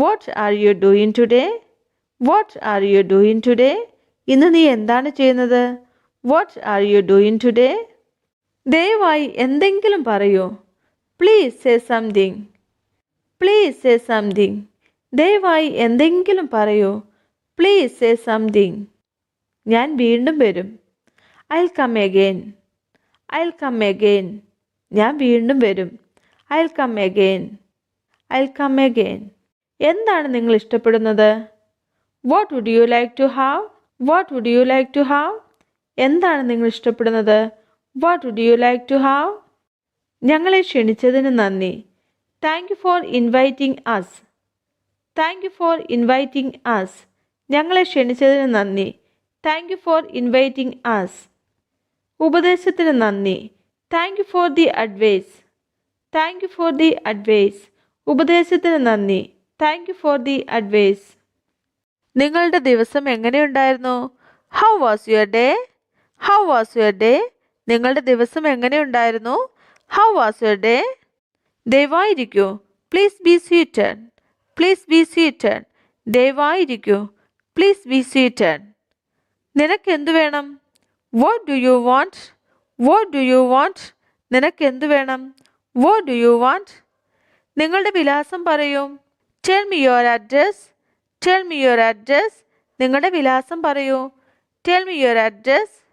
What are you doing today? What are you doing today? ഇന്ന് നീ എന്താണ് ചെയ്യുന്നത്? What are you doing today? ദയവായി എന്തെങ്കിലും പറയൂ. Please say something. Please say something. ദയവായി എന്തെങ്കിലും പറയൂ. Please say something. ഞാൻ വീണ്ടും വരും. I'll come again. I'll come again. ഞാൻ വീണ്ടും വരും. I'll come again. I'll come again. എന്താണ് നിങ്ങൾ ഇഷ്ടപ്പെടുന്നത്? What would you like to have? What would you like to have? എന്താണ് നിങ്ങൾ ഇഷ്ടപ്പെടുന്നത്? What would you like to have? ഞങ്ങളെ ക്ഷണിച്ചതിന് നന്ദി. Thank you for inviting us. Thank you for inviting us. ഞങ്ങളെ ക്ഷണിച്ചതിന് നന്ദി. Thank you for inviting us. ഉപദേശത്തിന് നന്ദി. Thank you for the advice. Thank you for the advice. ഉപദേശത്തിന് നന്ദി. Thank you for the advice. നിങ്ങളുടെ ദിവസം എങ്ങനെയുണ്ടായിരുന്നു? How was your day? How was your day? നിങ്ങളുടെ ദിവസം എങ്ങനെയുണ്ടായിരുന്നു? How was your day? ദയവായിരിക്കൂ. Please be seated. Please be seated. ദയവായിരിക്കൂ. Please be seated. നിനക്ക് എന്തു വേണം? What do you want? What do you want? നിനക്ക് എന്തു വേണം? What do you want? നിങ്ങളുടെ വിലാസം പറയൂ. Tell me your address. Tell me your address. നിങ്ങളുടെ വിലാസം പറയൂ. Tell me your address.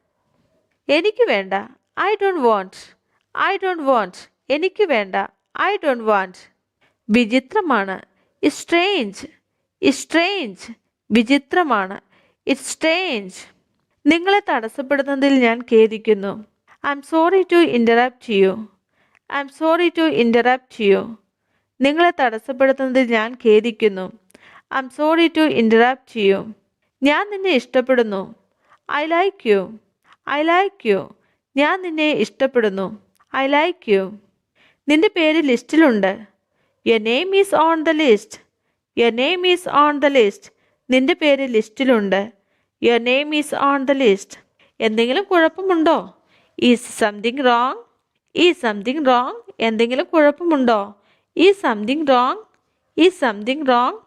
എനിക്ക് വേണ്ട. I don't want. I don't want. എനിക്ക് വേണ്ട. I don't want. വിചിത്രമാണ്. It's strange. It's strange. വിചിത്രമാണ്. It's strange. നിങ്ങളെ തടസ്സപ്പെടുന്നതിൽ ഞാൻ ഖേദിക്കുന്നു. I am sorry to interrupt you. I am sorry to interrupt you. നിങ്ങളെ തടസ്സപ്പെടുത്തുന്നതിൽ ഞാൻ ഖേദിക്കുന്നു. I am sorry to interrupt you. ഞാൻ നിന്നെ ഇഷ്ടപ്പെടുന്നു. I like you. I like you. ഞാൻ നിന്നെ ഇഷ്ടപ്പെടുന്നു. I like you. നിന്റെ പേര് ലിസ്റ്റിലുണ്ട്. Your name is on the list. Your name is on the list. നിന്റെ പേര് ലിസ്റ്റിലുണ്ട്. Your name is on the list. എന്തെങ്കിലും കുഴപ്പമുണ്ടോ? Is something wrong? Is something wrong. എന്തെങ്കിലും കുഴപ്പമുണ്ടോ? Is something wrong? Is something wrong.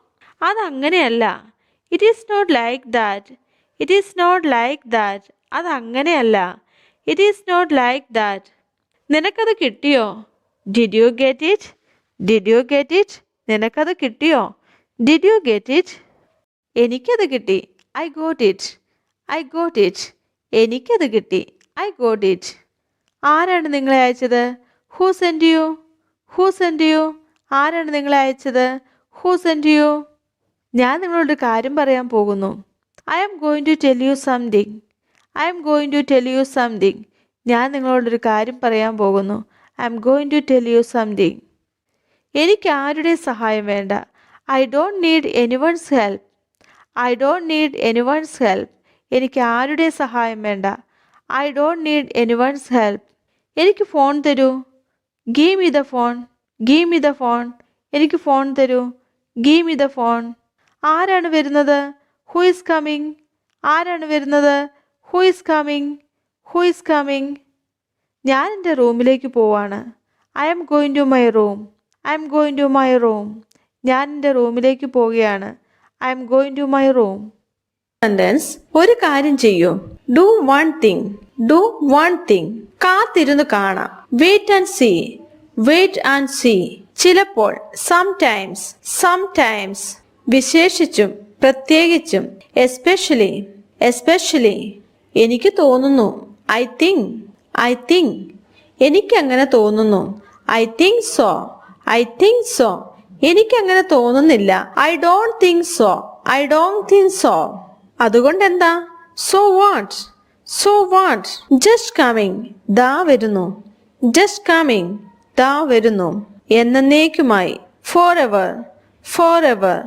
അതങ്ങനെയല്ല. It is not like that. It is not like that. അതങ്ങനെയല്ല. It is not like that. നിനക്കത് കിട്ടിയോ? Did you get it? Did you get it? നിനക്കത് കിട്ടിയോ? Did you get it? എനിക്കത് കിട്ടി. I got it. I got it. എനിക്കത് കിട്ടി. I got it. ആരാണ് നിങ്ങളെ അയച്ചത്? Who send you? Who send you? ആരാണ് നിങ്ങളെ അയച്ചത്? Who send you? ഞാൻ നിങ്ങളോടൊരു കാര്യം പറയാൻ പോകുന്നു. I am going to tell you something. I am going to tell you something. ഞാൻ നിങ്ങളോടൊരു കാര്യം പറയാൻ പോകുന്നു. I am going to tell you something. എനിക്ക് ആരുടെ സഹായം വേണ്ട. I don't need anyone's help. I don't need anyone's help. എനിക്ക് ആരുടെ സഹായം വേണ്ട. I don't need anyone's help. എനിക്ക് ഫോൺ തരൂ. Give me the phone. Give me the phone. എനിക്ക് ഫോൺ തരൂ. Give me the phone. ആരാണ് വരുന്നത്? Who is coming? ആരാണ് വരുന്നത്? Who is coming? Who is coming? ഞാൻ എൻ്റെ റൂമിലേക്ക് പോവാണ്. I am going to my room. I am going to my room. ഞാൻ എൻ്റെ റൂമിലേക്ക് പോവുകയാണ്. I am going to my room. Sentence. ഒരു കാര്യം ചെയ്യൂ. Do one thing. Do one thing. കാത്തിരുന്ന് കാണാം. Wait and see. Wait and see. ചിലപ്പോൾ. സംടൈംസ്. സംടൈംസ്. വിശേഷിച്ചും പ്രത്യേകിച്ചും. എസ്പെഷ്യലി. എസ്പെഷ്യലി. എനിക്ക് തോന്നുന്നു. I think. I think. എനിക്കങ്ങനെ തോന്നുന്നു. I think so. I think so. എനിക്കങ്ങനെ തോന്നുന്നില്ല. I don't think so. I don't think so. അതുകൊണ്ട് എന്താ? So what? So what? Just coming. ദാ വരുന്നു. Just coming. ദാ വരുന്നു. എന്നേക്കുമായി. For ever. For ever.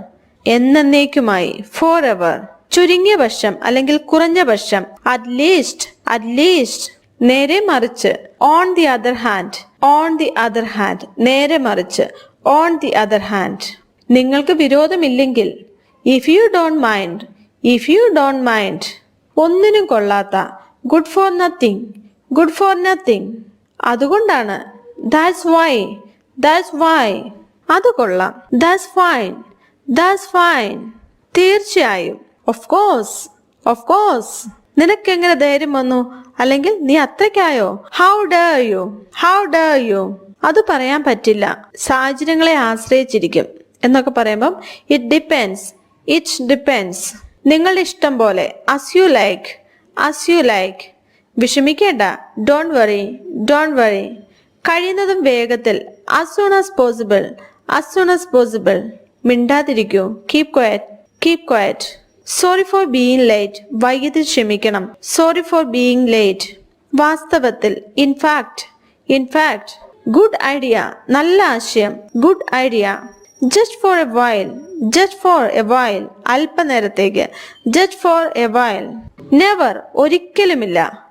എന്നേക്കുമായി. Four ever. ചുരുങ്ങിയ പക്ഷം അല്ലെങ്കിൽ കുറഞ്ഞ പക്ഷം. At least. At least. നേരെ മറിച്ച്. On the other hand. On the other hand. നേരെ മറിച്ച്. On the other hand. നിങ്ങൾക്ക് വിരോധമില്ലെങ്കിൽ. If you don't mind. If you don't mind. ഒന്നിനും കൊള്ളാത്ത. Good for nothing. Good for nothing. അതുകൊണ്ടാണ്. That's why. That's why. അത് കൊള്ളാം. That's fine. That's fine. തീർച്ചയായും. Of course. Of course. നിനക്കെങ്ങനെ ധൈര്യം വന്നു? അല്ലെങ്കിൽ നീ അത്രയ്ക്കായോ? How dare you. How dare you. അത് പറയാൻ പറ്റില്ല. സാഹചര്യങ്ങളെ ആശ്രയിച്ചിരിക്കും എന്നൊക്കെ പറയുമ്പം ഇറ്റ് ഡിപ്പെൻസ്. It depends. നിങ്ങളുടെ ഇഷ്ടം പോലെ. As you like. As you like. വിഷമിക്കേണ്ട. Don't worry. Don't worry. കഴിയുന്നതും വേഗത്തിൽ. as soon as possible. as soon as possible. മിണ്ടാതിരിക്കൂ. Keep quiet. Keep quiet. Sorry for being late. വൈകിയതിൽ ക്ഷമിക്കണം. Sorry for being late. വാസ്തവത്തിൽ. ഇൻഫാക്ട്. ഇൻഫാക്ട്. Good idea. നല്ല ആശയം. Good idea. Just for a while. Just for a while. അല്പനേരത്തേക്ക്. Just for a while. Never. ഒരിക്കലുമില്ല.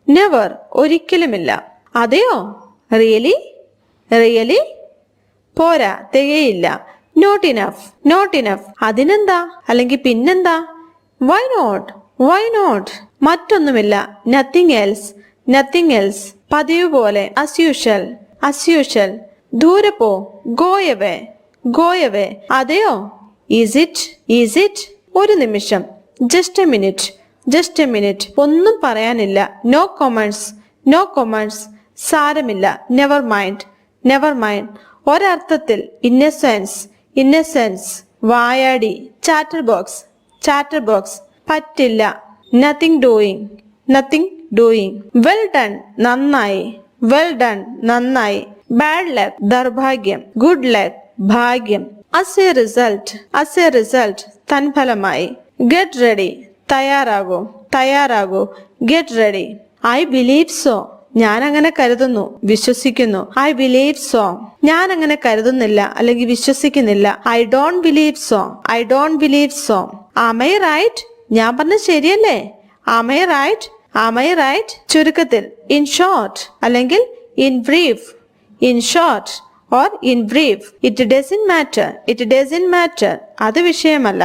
Never. ഒരിക്കലുമില്ല. അതെയോ? Really. Really. പോരാ. തികയില്ല. Not enough. Not enough. അതിനെന്താ? അല്ലെങ്കിൽ പിന്നെന്താ? Why not. Why not. മറ്റൊന്നുമില്ല. Nothing else, nothing else. പതിവ് പോലെ, as usual, as usual. ദൂരെ പോ, go away, go away. അതെയോ? is it, is it? ഒരു നിമിഷം, just a minute, just a minute. ഒന്നും പറയാനില്ല, no comments, no comments. സാരമില്ല, never mind, never mind. ഒരർത്ഥത്തിൽ, in a sense, in a sense. വായാടി, chatter box, chatter box. പറ്റില്ല, nothing doing, nothing doing. well done, നന്നായി, well done, നന്നായി. bad luck, ദൗർഭാഗ്യം. good luck, ഭാഗ്യം. as a result, as a result. തൻഫലമായി. get ready, തയ്യാറാകൂ, തയ്യാറാകൂ. get ready. I believe so. ഞാൻ അങ്ങനെ കരുതുന്നു, വിശ്വസിക്കുന്നു. I believe so. ഞാൻ അങ്ങനെ കരുതുന്നില്ല അല്ലെങ്കിൽ വിശ്വസിക്കുന്നില്ല. I don't believe so. I don't believe so. Am I right? ഞാൻ പറഞ്ഞത് ശരിയല്ലേ? Am I right? Am I right? ചുരുക്കത്തിൽ, in short അല്ലെങ്കിൽ in brief, in short or in brief. It doesn't matter, it doesn't matter. അത് വിഷയമല്ല.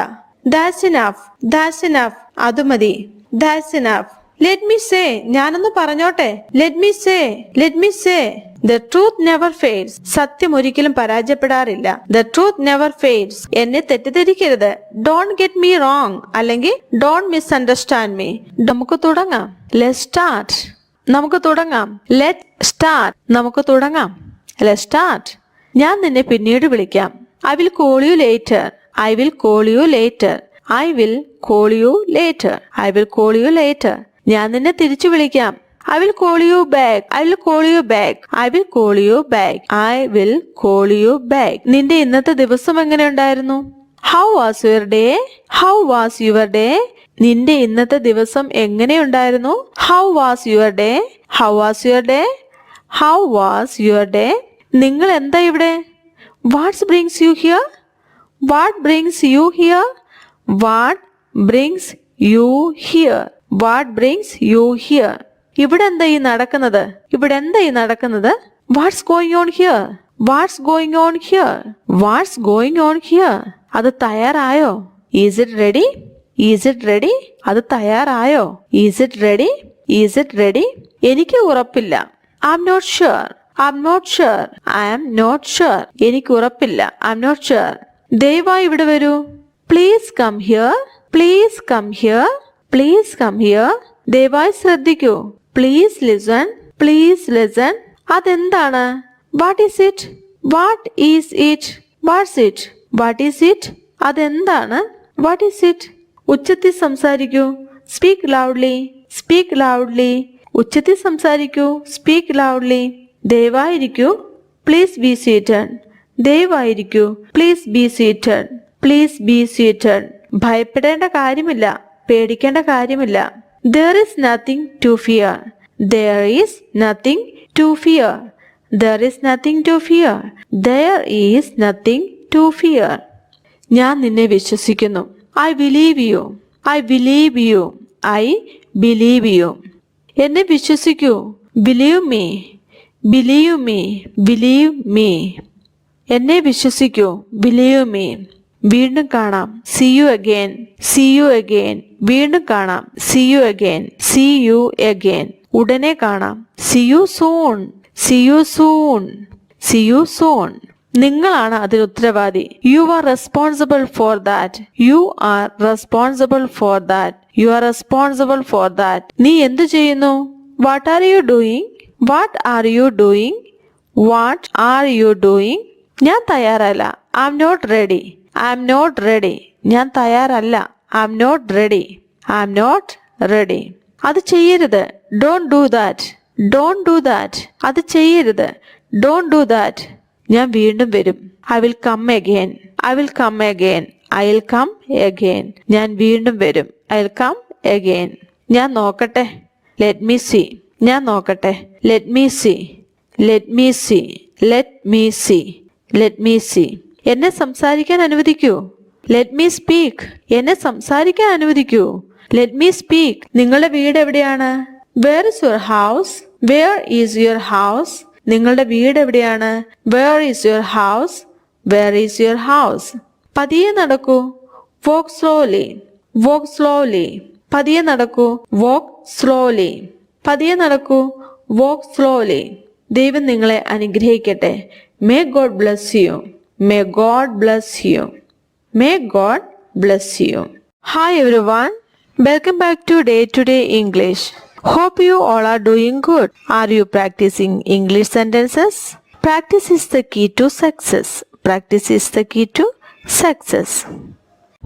That's enough, that's enough. അത് മതി. That's enough. Let me say, ഞാനൊന്ന് പറഞ്ഞോട്ടെ. Let me say, let me say. The truth never fades. സത്യം ഒരിക്കലും പരാജയപ്പെടാറില്ല. The truth never fades. എന്നെ തെറ്റിദ്ധരിക്കരുത്. Don't get me wrong അല്ലെങ്കിൽ don't misunderstand me. നമുക്ക് തുടങ്ങാം. Let's start. നമുക്ക് തുടങ്ങാം. Let's start. നമുക്ക് തുടങ്ങാം. Let's start. ഞാൻ നിന്നെ പിന്നീട് വിളിക്കാം. I will call you later. I will call you later. I will call you later. I will call you later. ഞാൻ നിന്നെ തിരിച്ചു വിളിക്കാം. I will call you back. I will call you back. I will call you back. I will call you back. നിന്റെ ഇന്നത്തെ ദിവസം എങ്ങനെ ഉണ്ടായിരുന്നു? How was your day? How was your day? നിന്റെ ഇന്നത്തെ ദിവസം എങ്ങനെ ഉണ്ടായിരുന്നു? How was your day? How was your day? How was your day? നിങ്ങൾ എന്താ ഇവിടെ? What brings you here? What brings you here? What brings you here? What brings you here? ഇവിടെ എന്താ ഈ നടക്കുന്നത്? ഇവിടെ എന്താ ഈ നടക്കുന്നത്? What's going on here? What's going on here? What's going on here? അത് തയ്യാറായോ? Is it ready? Is it ready? അത് തയ്യാറായോ? Is it ready? Is it ready? എനിക്ക് ഉറപ്പില്ല. I'm not sure. I'm not sure. I am not sure. എനിക്ക് ഉറപ്പില്ല. I'm not sure. ദയവായി ഇവിടെ വരൂ. Please come here. Please come here. Please come here. ദയവായി ശ്രദ്ധിക്കൂ. Please listen. Please listen. അതെന്താണ്? What is it? What is it? What's it? What is it? അതെന്താണ്? What is it? ഉച്ചത്തിൽ സംസാരിക്കൂ. Speak loudly. Speak loudly. ഉച്ചത്തിൽ സംസാരിക്കൂ. Speak loudly. ദയവായിരിക്കൂ. Please be seated. ദയവായിരിക്കൂ. Please be seated. Please be seated. ഭയപ്പെടേണ്ട കാര്യമില്ല. പേടിക്കേണ്ട കാര്യമില്ല. There is nothing to fear. There is nothing to fear. There is nothing to fear. There is nothing to fear. ഞാൻ നിന്നെ വിശ്വസിക്കുന്നു. I believe you. I believe you. I believe you. എന്നെ വിശ്വസിക്കൂ. Believe me. Believe me. Believe me. എന്നെ വിശ്വസിക്കൂ. Believe me. വീണ്ടും കാണാം. See you again. See you again. വീണ്ടും കാണാം. See you again. See you again. ഉടനെ കാണാം. See you soon. See you soon. See you soon. നിങ്ങളാണ് അതിന് ഉത്തരവാദി. You are responsible for that. You are responsible for that. You are responsible for that. നീ എന്തു ചെയ്യുന്നു? What are you doing? What are you doing? What are you doing? ഞാൻ തയ്യാറല്ല. I'm not ready. I'm not ready. ഞാൻ തയ്യാറല്ല. I'm not ready. I'm not ready. അത് ചെയ്യരുത്. Don't do that. Don't do that. അത് ചെയ്യരുത്. Don't do that. ഞാൻ വീണ്ടും വരും. I will come again. I will come again. I'll come again. ഞാൻ വീണ്ടും വരും. I'll come again. ഞാൻ നോക്കട്ടെ. Let me see. ഞാൻ നോക്കട്ടെ. Let me see. Let me see. Let me see. Let me see. എന്നെ സംസാരിക്കാൻ അനുവദിക്കൂ. Let me speak. എന്നെ സംസാരിക്കാൻ അനുവദിക്കൂ. Let me speak. നിങ്ങളുടെ വീട് എവിടെയാണ്? Where is your house? Where is your house? നിങ്ങളുടെ വീട് എവിടെയാണ്? Where is your house? Where is your house? പതിയെ നടക്കൂ. Walk slowly. Walk slowly. പതിയെ നടക്കൂ. walk slowly. പതിയെ നടക്കൂ. walk slowly. ദൈവം നിങ്ങളെ അനുഗ്രഹിക്കട്ടെ. may God bless you. may God bless you. may God bless you. Hi everyone. Welcome back to Day English. Hope you all are doing good. Are you practicing English sentences? Practice is the key to success. Practice is the key to success.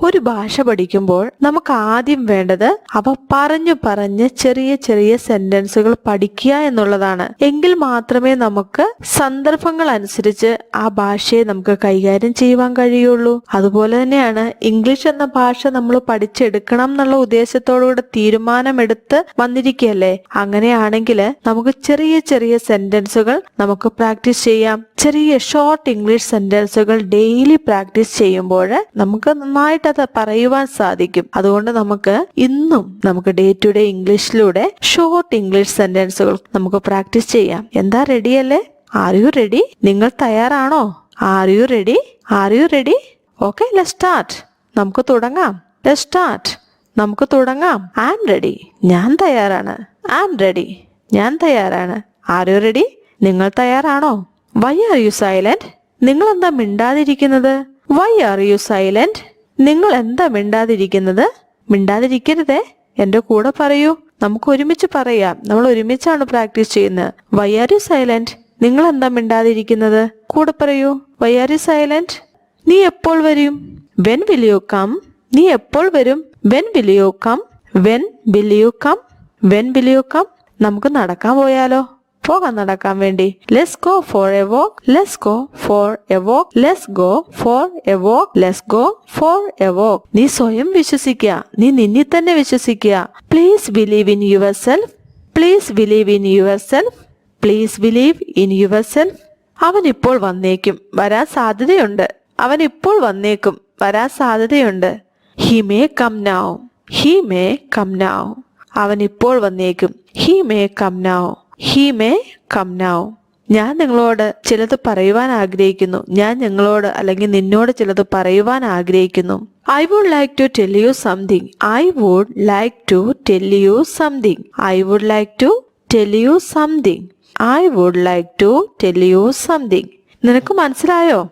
ഒരു ഭാഷ പഠിക്കുമ്പോൾ നമുക്ക് ആദ്യം വേണ്ടത് അവ പറഞ്ഞ് ചെറിയ ചെറിയ സെന്റൻസുകൾ പഠിക്കുക എന്നുള്ളതാണ്. എങ്കിൽ മാത്രമേ നമുക്ക് സന്ദർഭങ്ങൾ അനുസരിച്ച് ആ ഭാഷയെ നമുക്ക് കൈകാര്യം ചെയ്യുവാൻ കഴിയുള്ളൂ. അതുപോലെ തന്നെയാണ് ഇംഗ്ലീഷ് എന്ന ഭാഷ നമ്മൾ പഠിച്ചെടുക്കണം എന്നുള്ള ഉദ്ദേശത്തോടുകൂടെ തീരുമാനമെടുത്ത് വന്നിരിക്കുകയല്ലേ. അങ്ങനെയാണെങ്കിൽ നമുക്ക് ചെറിയ ചെറിയ സെന്റൻസുകൾ നമുക്ക് പ്രാക്ടീസ് ചെയ്യാം. ചെറിയ ഷോർട്ട് ഇംഗ്ലീഷ് സെന്റൻസുകൾ ഡെയിലി പ്രാക്ടീസ് ചെയ്യുമ്പോൾ നമുക്ക് നന്നായിട്ട് അത് പറയുവാൻ സാധിക്കും. അതുകൊണ്ട് നമുക്ക് ഇന്നും നമുക്ക് ഡേ ടു ഡേ ഇംഗ്ലീഷിലൂടെ ഷോർട്ട് ഇംഗ്ലീഷ് സെന്റൻസുകൾ നമുക്ക് പ്രാക്ടീസ് ചെയ്യാം. എന്താ, റെഡിയല്ലേ? Are you ready? നിങ്ങൾ തയ്യാറാണോ? Are you ready? Are you ready? Okay, let's start. നമുക്ക് തുടങ്ങാം. Let's start. നമുക്ക് തുടങ്ങാം. I am ready. ഞാൻ തയ്യാറാണ്. I am ready. ഞാൻ തയ്യാറാണ്. Are you ready? നിങ്ങൾ തയ്യാറാണോ? Why are you silent? നിങ്ങൾ എന്താ മിണ്ടാതിരിക്കുന്നത്? Why are you silent? നിങ്ങൾ എന്താ മിണ്ടാതിരിക്കുന്നത്? മിണ്ടാതിരിക്കരുതേ, എന്റെ കൂടെ പറയൂ. നമുക്ക് ഒരുമിച്ച് പറയാം. നമ്മൾ ഒരുമിച്ചാണ് പ്രാക്ടീസ് ചെയ്യുന്നത്. Why are you silent? നിങ്ങൾ എന്താ മിണ്ടാതിരിക്കുന്നത്? കൂടെ പറയൂ. Why are you silent? നീ എപ്പോൾ വരും? When will you come? നീ എപ്പോൾ വരും? When will you come? When will you come? When will you come? നമുക്ക് നടക്കാൻ പോയാലോ? പോകാം നടക്കാൻ വേണ്ടി. Let's go for a walk. Let's go for a walk. Let's go for a walk. Let's go for a walk. നീ സ്വയം വിശ്വസിക്കുക. നീ നിന്നിൽ തന്നെ വിശ്വസിക്കുക. Please believe in your self. Please believe in your self. Please believe in your self. അവൻ ഇപ്പോൾ വന്നേക്കും. വരാൻ സാധ്യതയുണ്ട്. അവൻ ഇപ്പോൾ വന്നേക്കും. വരാൻ സാധ്യതയുണ്ട്. He may come now. He may come now. അവൻ ഇപ്പോൾ വന്നേക്കും. He may come now. He may come now. ഞാൻ നിങ്ങളോട് ചിലത് പറയുവാൻ ആഗ്രഹിക്കുന്നു. ഞാൻ നിങ്ങളോട് അല്ലെങ്കിൽ നിന്നോട് ചിലത് പറയുവാൻ ആഗ്രഹിക്കുന്നു. I would like to tell you something. I would like to tell you something. I would like to tell you something. I would like to tell you something. നിനക്ക് മനസ്സിലായോ?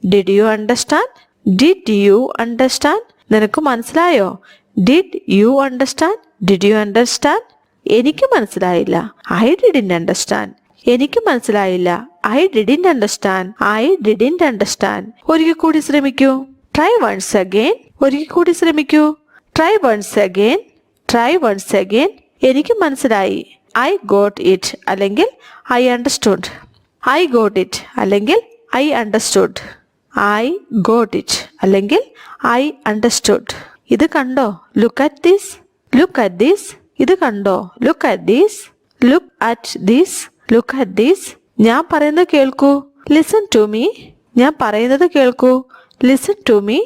Did you understand? Did you understand? നിനക്ക് മനസ്സിലായോ? Did you understand? Did you understand? എനിക്ക് മനസ്സിലായില്ല. I didn't understand. എനിക്ക് മനസ്സിലായില്ല. I didn't understand. I didn't understand. ഒരിക്കൽ കൂടി ശ്രമിക്കൂ. Try once again. ഒരിക്കൽ കൂടി ശ്രമിക്കൂ. Try once again. Try once again. എനിക്ക് മനസ്സിലായി. ഐ ഗോട്ട് ഇറ്റ് അല്ലെങ്കിൽ I understood. I got it അല്ലെങ്കിൽ I understood. I got it അല്ലെങ്കിൽ ഐ അണ്ടർസ്റ്റുഡ്. ഇത് കണ്ടോ? Look at this. Look at this. ഇത് കണ്ടോ? Look at this. Look at this. Look at this. ഞാൻ പറയുന്നത് കേൾക്കൂ. Listen to me. ഞാൻ പറയുന്നത് കേൾക്കൂ. Listen to me.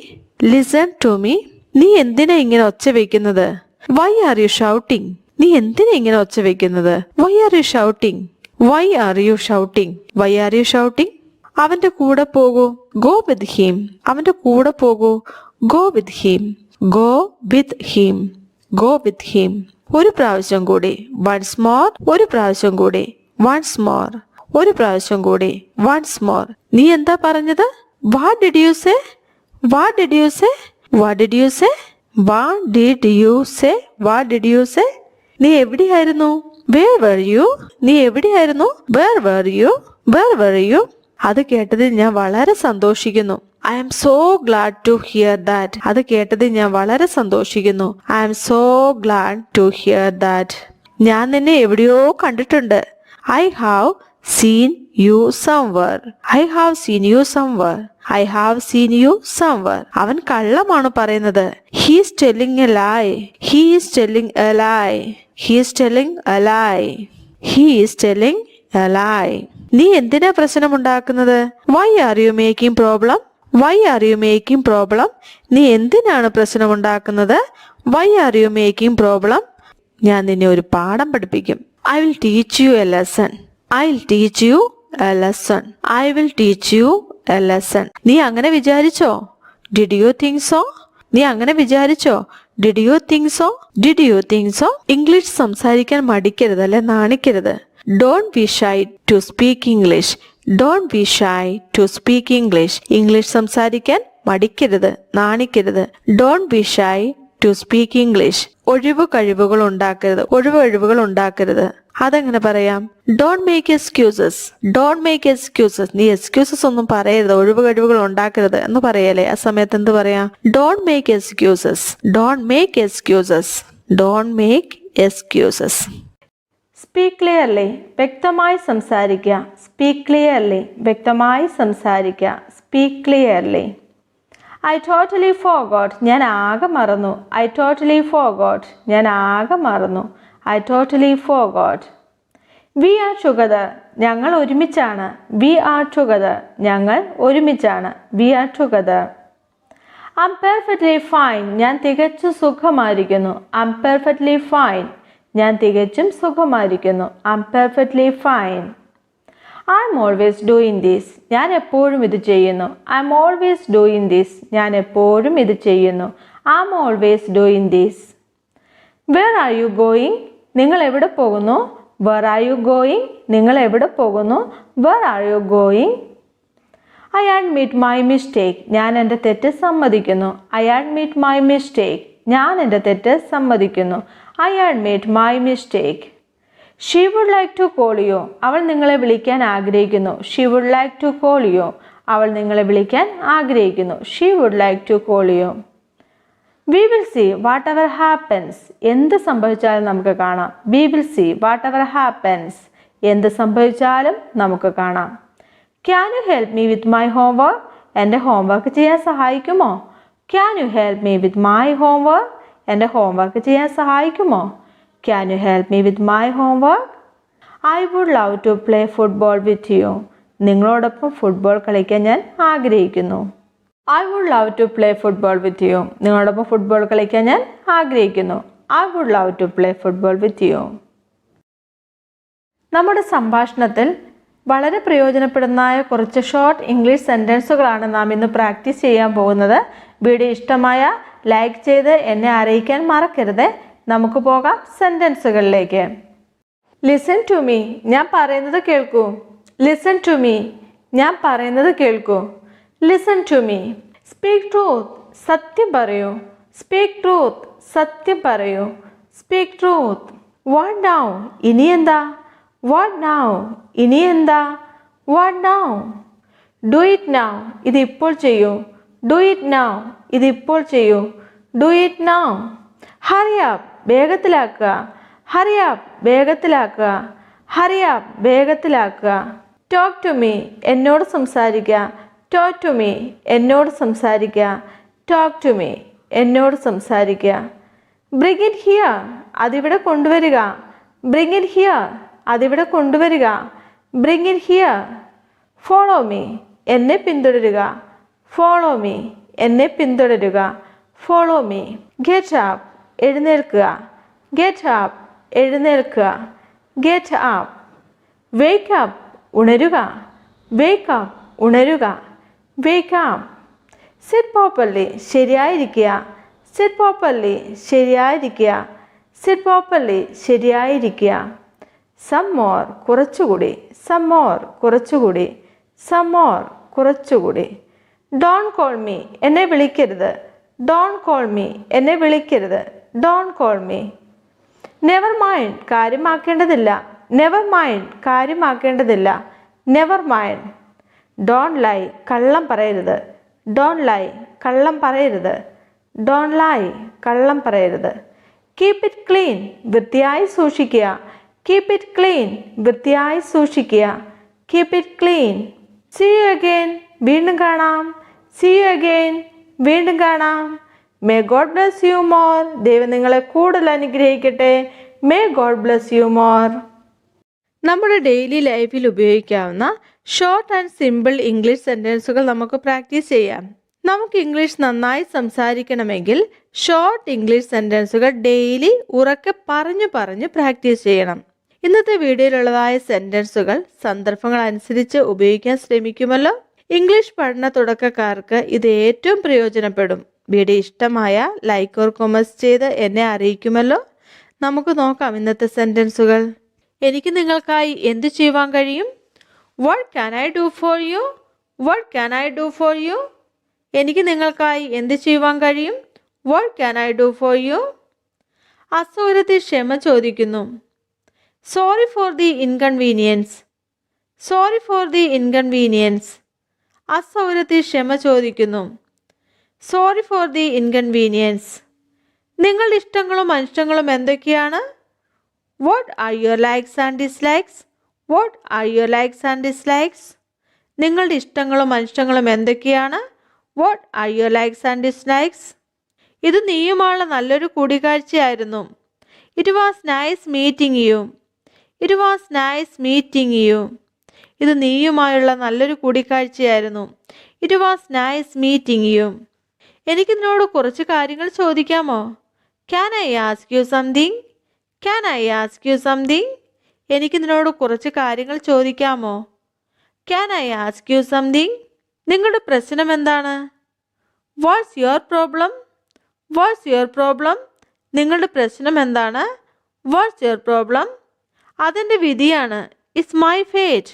Listen to me. നീ എന്തിനാ ഇങ്ങനെ ഒച്ച വെക്കുന്നത്? Why are you shouting? നീ എന്തിനാ ഇങ്ങനെ ഒച്ച വെക്കുന്നത്? Why are you shouting? Why are you shouting? Why are you shouting? അവന്റെ കൂടെ പോകൂ. Go with him. അവന്റെ കൂടെ പോകൂ. Go with him. Go with him. Go with him. ഒരു പ്രാവശ്യം കൂടി. Once more. ഒരു പ്രാവശ്യം കൂടി. Once more. ഒരു പ്രാവശ്യം കൂടി. Once more. നീ എന്താ പറഞ്ഞത്? What did you say? What did you say? What did you say? What did you say? What did you say? നീ എവിടെയായിരുന്നു? Where were you? നീ എവിടെയായിരുന്നു? Where were you? Where were you? അത് കേട്ടതിൽ ഞാൻ വളരെ സന്തോഷിക്കുന്നു. I am so glad to hear that. അത് കേട്ടതിൽ ഞാൻ വളരെ സന്തോഷിക്കുന്നു. I am so glad to hear that. ഞാൻ നിന്നെ എവിടെയോ കണ്ടിട്ടുണ്ട്. I have seen you somewhere. I have seen you somewhere. I have seen you somewhere. അവൻ കള്ളമാണ് പറയുന്നത്. He is telling a lie. He is telling a lie. He is telling a lie. He is telling a lie. നീ എന്തിനാ പ്രശ്നമുണ്ടാക്കുന്നത്? Why are you making problem? Why are you making problem? നീ എന്തിനാണ് പ്രശ്നമുണ്ടാക്കുന്നത്? Why are you making problem? ഞാൻ നിന്നെ ഒരു പാഠം പഠിപ്പിക്കും. I will teach you a lesson. I will teach you a lesson. I will teach you a lesson. നീ അങ്ങനെ വിചാരിച്ചോ? Did you think so? നീ അങ്ങനെ വിചാരിച്ചോ? Did you think so? Did you think so? English സംസാരിക്കാൻ മടിക്കരുത് അല്ലെ നാണിക്കരുത്. Don't be shy to speak English. Don't be shy to speak English. English സംസാരിക്കാൻ മടിക്കരുത് നാണിക്കരുത്. Don't be shy to speak English. ഒഴിവ് കഴിവുകൾ ഉണ്ടാക്കരുത്. അതെങ്ങനെ പറയാം? Don't make excuses. Don't make excuses. നീ excuses ഒന്നും പറയരുത്, ഒഴിവ് കഴിവുകൾ ഉണ്ടാക്കരുത് എന്ന് പറയല്ലേ. ആ സമയത്ത് എന്ത് പറയാം? Don't make excuses. Don't make excuses. Don't make excuses. Speak clearly. വ്യക്തമായി സംസാരിക്കുക. Speak clearly. വ്യക്തമായി സംസാരിക്കുക. Speak clearly. I totally forgot. ഞാൻ ആകെ മറന്നു. I totally forgot. ഞാൻ ആകെ മറന്നു. I totally forgot. We are together. ഞങ്ങൾ ഒരുമിച്ചാണ്. We are together. ഞങ്ങൾ ഒരുമിച്ചാണ്. We are together. I'm perfectly fine. ഞാൻ തികച്ചും സുഖമായിരിക്കുന്നു. I'm perfectly fine. ഞാൻ തികച്ചും സുഖമായിരിക്കുന്നു. I'm perfectly fine. I'm always doing this. ഞാൻ എപ്പോഴും ഇത് ചെയ്യുന്നു. I'm always doing this. ഞാൻ എപ്പോഴും ഇത് ചെയ്യുന്നു. I'm always doing this. Where are you going? നിങ്ങൾ എവിടെ പോകുന്നു? Where are you going? നിങ്ങൾ എവിടെ പോകുന്നു? Where are you going? I admit my mistake. ഞാൻ എൻ്റെ തെറ്റ് സമ്മതിക്കുന്നു. I admit my mistake. ഞാൻ എൻ്റെ തെറ്റ് സമ്മതിക്കുന്നു. I admit my mistake. She would like to call you. അവൾ നിങ്ങളെ വിളിക്കാൻ ആഗ്രഹിക്കുന്നു. She would like to call you. അവൾ നിങ്ങളെ വിളിക്കാൻ ആഗ്രഹിക്കുന്നു. She would like to call you. We will see whatever happens. എന്ത് സംഭവിച്ചാലും നമുക്ക് കാണാം. We will see whatever happens. എന്ത് സംഭവിച്ചാലും നമുക്ക് കാണാം. Can you help me with my homework? എൻ്റെ ഹോംവർക്ക് ചെയ്യാൻ സഹായിക്കുമോ? Can you help me with my homework? എൻ്റെ ഹോംവർക്ക് ചെയ്യാൻ സഹായിക്കുമോ? Can you help me with my homework? I would love to play football with you. നിങ്ങളോടൊപ്പം football കളിക്കാൻ ഞാൻ ആഗ്രഹിക്കുന്നു. I would love to play football with you. നിങ്ങളോടൊപ്പം football കളിക്കാൻ ഞാൻ ആഗ്രഹിക്കുന്നു. I would love to play football with you. നമ്മുടെ സംഭാഷണത്തിൽ വളരെ പ്രയോജനപ്പെടുന്നതായ കുറച്ച് ഷോർട്ട് ഇംഗ്ലീഷ് സെൻറ്റൻസുകളാണ് നാം ഇന്ന് പ്രാക്ടീസ് ചെയ്യാൻ പോകുന്നത്. വീഡിയോ ഇഷ്ടമായ ലൈക്ക് ചെയ്ത് എന്നെ അറിയിക്കാൻ മറക്കരുത്. നമുക്ക് പോകാം സെൻറ്റൻസുകളിലേക്ക്. Listen to me. ഞാൻ പറയുന്നത് കേൾക്കൂ. Listen to me. ഞാൻ പറയുന്നത് കേൾക്കൂ. Listen to me. Speak truth. സത്യം പറയൂ. Speak truth. സത്യം പറയൂ. Speak truth. What now. ഇനി എന്താ? What now. ഇനി എന്താ? What now. Do it now. ഇത് ഇപ്പോൾ ചെയ്യൂ. Do it now. ഇത് ഇപ്പോൾ ചെയ്യൂ. Do it now. Hurry up. വേഗത്തിലാക്കുക. Hurry up. വേഗത്തിലാക്കുക. Hurry up. വേഗത്തിലാക്കുക. Talk to me. എന്നോട് സംസാരിക്കുക. Talk to me. എന്നോട് സംസാരിക്കുക. Talk to me. എന്നോട് സംസാരിക്കുക. Bring it here. അതിവിടെ കൊണ്ടുവരിക. Bring it here. അതിവിടെ കൊണ്ടുവരിക. Bring it here. Follow me. എന്നെ പിന്തുടരുക. Follow me. എന്നെ പിന്തുടരുക. Follow me. Get up. എഴുന്നേൽക്കുക. Get up. എഴുന്നേൽക്കുക. Get up. Wake up. ഉണരുക. Wake up. ഉണരുക. Wake up. Sit properly. ശരിയായിരിക്കുക. Sit properly. ശരിയായിരിക്കുക. Sit properly. ശരിയായിരിക്കുക. Some more. കുറച്ചുകൂടി. Some more. കുറച്ചുകൂടി. Some more. കുറച്ചുകൂടി. Don't call me. എന്നെ വിളിക്കരുത്. Don't call me. എന്നെ വിളിക്കരുത്. Don't call me. Never mind. കാര്യമാക്കേണ്ടതില്ല. Never mind. കാര്യമാക്കേണ്ടതില്ല. Never mind. Don't lie. കള്ളം പറയരുത്. Don't lie. കള്ളം പറയരുത്. Don't lie. കള്ളം പറയരുത്. Keep it clean. വൃത്തിയായി സൂക്ഷിക്കുക. Keep it clean. വൃത്തിയായി സൂക്ഷിക്കുക. Keep it clean. See you again. വീണ്ടും കാണാം. See you again. വീണ്ടും കാണാം. May God bless you more. ദൈവം നിങ്ങളെ കൂടുതൽ അനുഗ്രഹിക്കട്ടെ. May God bless you more. നമ്മുടെ ഡെയിലി ലൈഫിൽ ഉപയോഗിക്കാവുന്ന ഷോർട്ട് ആൻഡ് സിമ്പിൾ ഇംഗ്ലീഷ് സെൻറ്റൻസുകൾ നമുക്ക് പ്രാക്ടീസ് ചെയ്യാം. നമുക്ക് ഇംഗ്ലീഷ് നന്നായി സംസാരിക്കണമെങ്കിൽ ഷോർട്ട് ഇംഗ്ലീഷ് സെൻറ്റൻസുകൾ ഡെയിലി ഉറക്കെ പറഞ്ഞു പ്രാക്ടീസ് ചെയ്യണം. ഇന്നത്തെ വീഡിയോയിലുള്ളതായ സെൻറ്റൻസുകൾ സന്ദർഭങ്ങൾ അനുസരിച്ച് ഉപയോഗിക്കാൻ ശ്രമിക്കുമല്ലോ. ഇംഗ്ലീഷ് പഠന തുടക്കക്കാർക്ക് ഇത് ഏറ്റവും പ്രയോജനപ്പെടും. വീഡിയോ ഇഷ്ടമായ ലൈക്ക് ഓർ കൊമൻസ് ചെയ്ത് എന്നെ അറിയിക്കുമല്ലോ. നമുക്ക് നോക്കാം ഇന്നത്തെ സെൻറ്റൻസുകൾ. എനിക്ക് നിങ്ങൾക്കായി എന്ത് ചെയ്യുവാൻ കഴിയും? What can I do for you? What can I do for you? എനിക്ക് നിങ്ങൾക്കായി എന്ത് ചെയ്യുവാൻ കഴിയും? What can I do for you? അസൗകര്യത്തിൽ ക്ഷമ ചോദിക്കുന്നു. Sorry for the inconvenience. Sorry for the inconvenience. അസൗകര്യത്തിൽ ക്ഷമ ചോദിക്കുന്നു. Sorry for the inconvenience. നിങ്ങളുടെ ഇഷ്ടങ്ങളും അനിഷ്ടങ്ങളും എന്തൊക്കെയാണ്? What are your likes and dislikes? What are your likes and dislikes? നിങ്ങളുടെ ഇഷ്ടങ്ങളും അനിഷ്ടങ്ങളും എന്തൊക്കെയാണ്? What are your likes and dislikes? ഇത് നീയുമായുള്ള നല്ലൊരു കൂടിക്കാഴ്ചയായിരുന്നു. It was nice meeting you. It was nice meeting you. ഇത് നീയുമായുള്ള നല്ലൊരു കൂടിക്കാഴ്ചയായിരുന്നു. It was nice meeting you. എനിക്ക് നിന്നോട് കുറച്ച് കാര്യങ്ങൾ ചോദിക്കാമോ? Can I ask you something? Can I ask you something? എനിക്ക് നിന്നോട് കുറച്ച് കാര്യങ്ങൾ ചോദിക്കാമോ? Can I ask you something? നിങ്ങളുടെ പ്രശ്നം എന്താണ്? What's your problem? What's your problem? നിങ്ങളുടെ പ്രശ്നം എന്താണ്? What's your problem? അതെൻ്റെ വിധിയാണ്. It's my fate.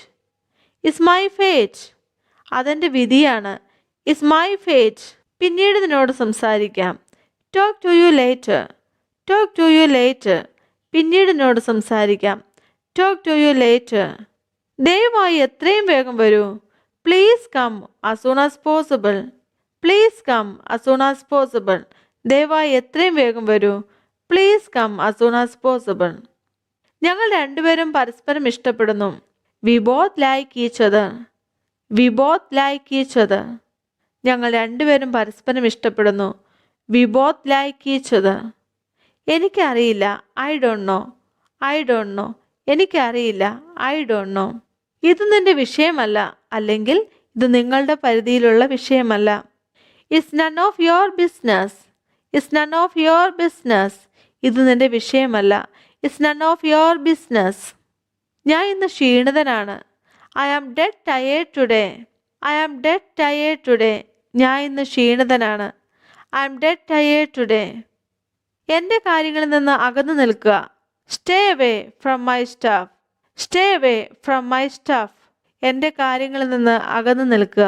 It's my fate. അതെൻ്റെ വിധിയാണ്. It's my fate. പിന്നീട് നിന്നോട് സംസാരിക്കാം. Talk to you later. Talk to you later. പിന്നീട് നിന്നോട് സംസാരിക്കാം. Talk to you later. ദയവായി എത്രയും വേഗം വരൂ. Please come as soon as possible. Please come as soon as possible. ദയവായി എത്രയും വേഗം വരൂ. Please come as soon as possible. ഞങ്ങൾ രണ്ടുപേരും പരസ്പരം ഇഷ്ടപ്പെടുന്നു. We both like each other. We both like each other. ഞങ്ങൾ രണ്ടുപേരും പരസ്പരം ഇഷ്ടപ്പെടുന്നു. We both like each other. എനിക്കറിയില്ല. I don't know. I don't know. എനിക്കറിയില്ല. I don't know. ഇത് നിന്റെ വിഷയമല്ല, അല്ലെങ്കിൽ ഇത് നിങ്ങളുടെ പരിധിയിലുള്ള വിഷയമല്ല. It's none of your business. It's none of your business. ഇത് നിന്റെ വിഷയമല്ല. It's none of your business. ഞാൻ ഇന്ന് ക്ഷീണിതനാണ്. I am dead tired today. I am dead tired today. ഞാൻ ഇന്ന് ക്ഷീണിതനാണ്. I am dead tired today. എൻ്റെ കാര്യങ്ങളിൽ നിന്ന് അകന്നു നിൽക്കുക. Stay away from my stuff. Stay away from my stuff. എൻ്റെ കാര്യങ്ങളിൽ നിന്ന് അകന്നു നിൽക്കുക.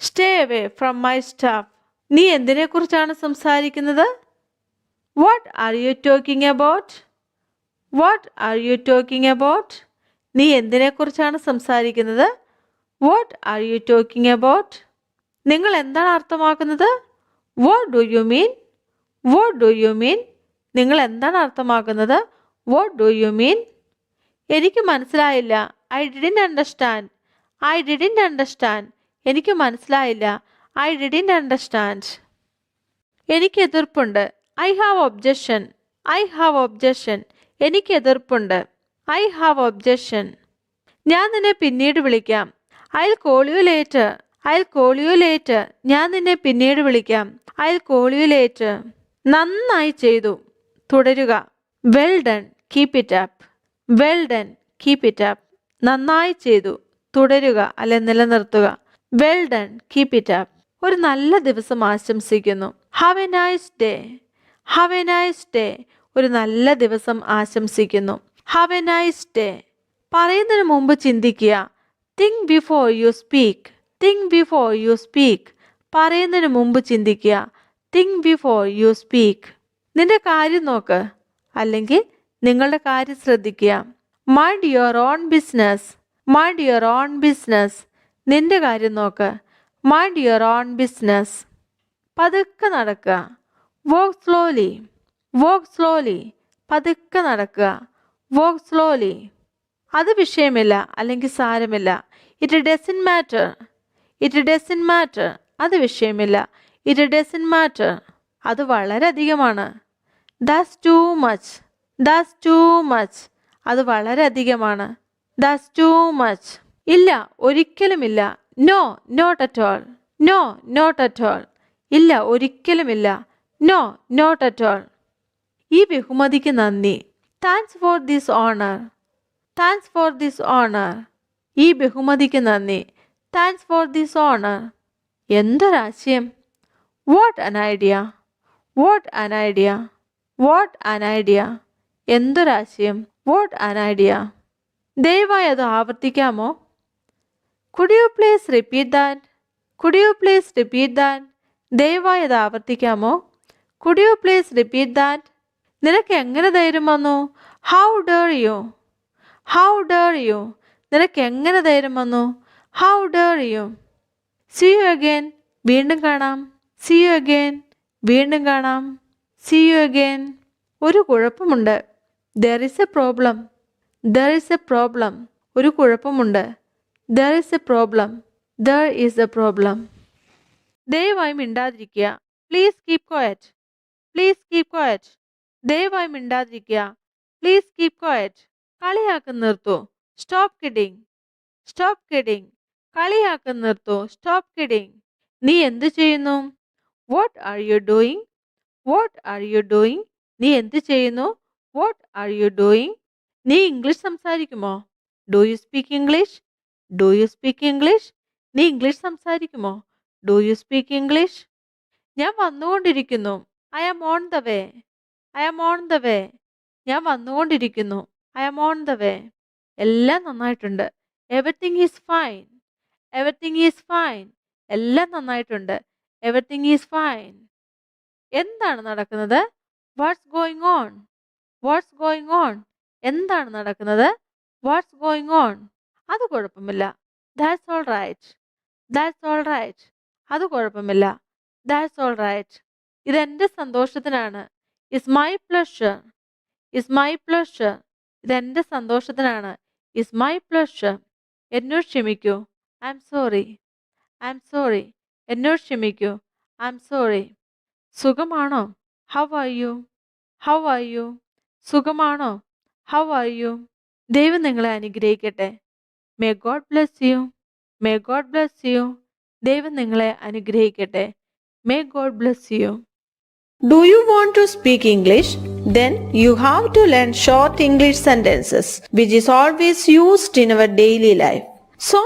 Stay away from my stuff. നീ എന്തിനെക്കുറിച്ചാണ് സംസാരിക്കുന്നത്? What are you talking about? What are you talking about? നീ എന്തിനെക്കുറിച്ചാണ് സംസാരിക്കുന്നത്? What are you talking about? നിങ്ങൾ എന്താണ് അർത്ഥമാക്കുന്നത്? What do you mean? What do you mean? നിങ്ങൾ എന്താണ് അർത്ഥമാക്കുന്നത്? What do you mean? എനിക്ക് മനസ്സിലായില്ല. I didn't understand. I didn't understand. എനിക്ക് മനസ്സിലായില്ല. I didn't understand. എനിക്ക് എതിർപ്പുണ്ട്. I have objection. I have objection. എനിക്ക് എതിർപ്പുണ്ട്. I have objection. ഞാൻ നിന്നെ പിന്നീട് വിളിക്കാം. I call you later. I call you later. ഞാൻ നിന്നെ പിന്നീട് വിളിക്കാം. I call you later. നന്നായി ചെയ്തു. തുടരുക. Well done. Keep it up. Well done. Keep it up. നന്നായി ചെയ്തു. തുടരുക, അല്ലെ നിലനിർത്തുക. Well done. Keep it up. ഒരു നല്ല ദിവസം ആശംസിക്കുന്നു. Have a nice day. Have a nice day. ഒരു നല്ല ദിവസം ആശംസിക്കുന്നു. Have a nice day. പറയുന്നതിന് മുമ്പ് ചിന്തിക്കുക. Think before you speak. Think before you speak. പറയുന്നതിന് മുമ്പ് ചിന്തിക്കുക. Think before you speak. നിന്റെ കാര്യം നോക്ക്, അല്ലെങ്കിൽ നിങ്ങളുടെ കാര്യം ശ്രദ്ധിക്കുക. Mind your own business. Mind your own business. നിന്റെ കാര്യം നോക്ക്. Mind your own business. പതുക്കെ നടക്കുക. Walk slowly. Walk slowly. പതുക്കെ നടക്കുക. Walk slowly. അത് വിഷയമില്ല, അല്ലെങ്കിൽ സാരമില്ല. It doesn't matter. It doesn't matter. അത് വിഷയമില്ല. It doesn't matter. അത് വളരെയധികമാണ്. That's too much. That's too much. അത് വളരെയധികമാണ്. That's too much. ഇല്ല, ഒരിക്കലുമില്ല. No, not at all. No, not at all. ഇല്ല, ഒരിക്കലുമില്ല. No, not at all. ഈ ബഹുമതിക്ക് നന്ദി. Thanks for this honour. Thanks for this honour. ഈ ബഹുമതിക്ക് നന്ദി. Thanks for this honour. എന്തൊരാശയം. What an idea. What an idea. What an idea. എന്തൊരാശയം. What an idea. ദയവായി അത് ആവർത്തിക്കാമോ? Could you please repeat that? Could you please repeat that? ദയവായി അത് ആവർത്തിക്കാമോ? Could you please repeat that? നിനക്ക് എങ്ങനെ ധൈര്യം വന്നു? How dare you? How dare you? നിനക്ക് എങ്ങനെ ധൈര്യം വന്നു? How dare you? See you again. വീണ്ടും കാണാം. See you again. വീണ്ടും കാണാം. See you again. ഒരു കുഴപ്പമുണ്ട്. There is a problem. There is a problem. ഒരു കുഴപ്പമുണ്ട്. There is a problem. There is a problem. ദയവായി മിണ്ടാതിരിക്കുക. Please keep quiet. Please keep quiet. ദയവായി മിണ്ടാതിരിക്കുക. Please keep quiet. കളിയാക്കം നിർത്തൂ. Stop kidding. Stop kidding. കളിയാക്കം നിർത്തൂ. Stop kidding. നീ എന്ത് ചെയ്യുന്നു? What are you doing? What are you doing? നീ എന്ത് ചെയ്യുന്നു? What are you doing? നീ ഇംഗ്ലീഷ് സംസാരിക്കുമോ? Do you speak English? Do you speak English? നീ ഇംഗ്ലീഷ് സംസാരിക്കുമോ? Do you speak English? ഞാൻ വന്നുകൊണ്ടിരിക്കുന്നു. I am on the way. I am on the way. ഞാൻ വന്നുകൊണ്ടിരിക്കുന്നു. I am on the way. എല്ലാം നന്നായിട്ടുണ്ട്. Everything is fine. Everything is fine. എല്ലാം നന്നായിട്ടുണ്ട്. Everything is fine. എന്താണ് നടക്കുന്നത്? What's going on? What's going on? എന്താണ് നടക്കുന്നത്? What's going on? അത് കുഴപ്പമില്ല. That's all right. That's all right. അത് കുഴപ്പമില്ല. That's all right. ഇതെന്റെ സന്തോഷത്തിനാണ്. It's my pleasure. It's my pleasure. ഇതെന്റെ സന്തോഷത്തിനാണ്. It's my pleasure. എന്നോട് ക്ഷമിക്കൂ. I'm sorry. I'm sorry. എന്നോട് ക്ഷമിക്കൂ. I'm sorry. സുഖമാണോ? How are you? How are you? സുഖമാണോ? How are you? ദൈവം നിങ്ങളെ അനുഗ്രഹിക്കട്ടെ. May God bless you. May God bless you. ദൈവം നിങ്ങളെ അനുഗ്രഹിക്കട്ടെ. May God bless you. Do you want to speak English? Then you have to learn short English sentences, which is always used in our daily life. So,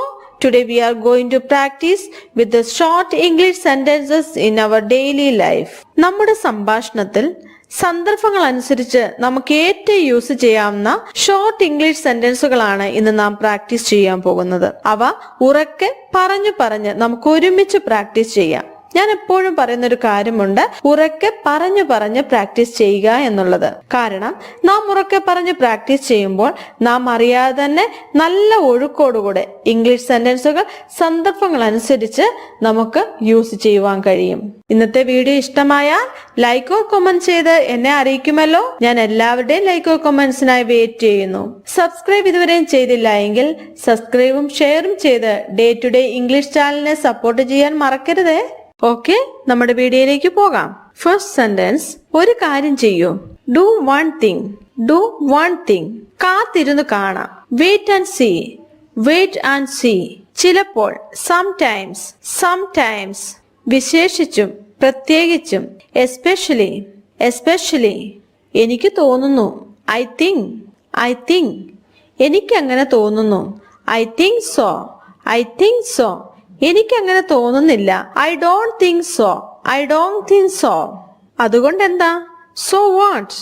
today we are going to practice with the short English sentences in our daily life. നമ്മുടെ സംഭാഷണത്തിൽ സന്ദർഭങ്ങൾ അനുസരിച്ച് നമുക്ക് ഏറ്റവും use ചെയ്യാവുന്ന short English സെന്റൻസുകളാണ് ഇന്ന് നാം practice ചെയ്യാൻ പോകുന്നത്. അവ ഉറക്കെ പറഞ്ഞു നമുക്ക് ഒരുമിച്ച് പ്രാക്ടീസ് ചെയ്യാം. ഞാൻ എപ്പോഴും പറയുന്ന ഒരു കാര്യമുണ്ട്, ഉറക്കെ പറഞ്ഞു പ്രാക്ടീസ് ചെയ്യുക എന്നുള്ളത്. കാരണം നാം ഉറക്കെ പറഞ്ഞ് പ്രാക്ടീസ് ചെയ്യുമ്പോൾ നാം അറിയാതെ തന്നെ നല്ല ഒഴുക്കോടുകൂടെ ഇംഗ്ലീഷ് സെന്റൻസുകൾ സന്ദർഭങ്ങൾ അനുസരിച്ച് നമുക്ക് യൂസ് ചെയ്യുവാൻ കഴിയും. ഇന്നത്തെ വീഡിയോ ഇഷ്ടമായാൽ ലൈക്ക് ഓർ കമന്റ് ചെയ്ത് എന്നെ അറിയിക്കുമല്ലോ. ഞാൻ എല്ലാവരുടെയും ലൈക്ക് ഓർ കമന്റ്സിനായി വെയിറ്റ് ചെയ്യുന്നു. സബ്സ്ക്രൈബ് ഇതുവരെയും ചെയ്തില്ല എങ്കിൽ സബ്സ്ക്രൈബും ഷെയറും ചെയ്ത് ഡേ ടു ഡേ ഇംഗ്ലീഷ് ചാനലിനെ സപ്പോർട്ട് ചെയ്യാൻ മറക്കരുതേ. ഓക്കെ, നമ്മുടെ വീഡിയോയിലേക്ക് പോകാം. ഫസ്റ്റ് സെന്റൻസ്, ഒരു കാര്യം ചെയ്യൂ. Do one thing. Do one thing. കാത്തിരുന്ന് കാണാം. Wait and see. Wait and see. ചിലപ്പോൾ. സംടൈംസ്. സംടൈംസ്. വിശേഷിച്ചും പ്രത്യേകിച്ചും. എസ്പെഷ്യലി. എസ്പെഷ്യലി. എനിക്ക് തോന്നുന്നു. I think. I think. എനിക്കങ്ങനെ തോന്നുന്നു. I think so. I think so. എനിക്കങ്ങനെ തോന്നുന്നില്ല. I don't think so. I don't think so. അതുകൊണ്ട് എന്താ? So what.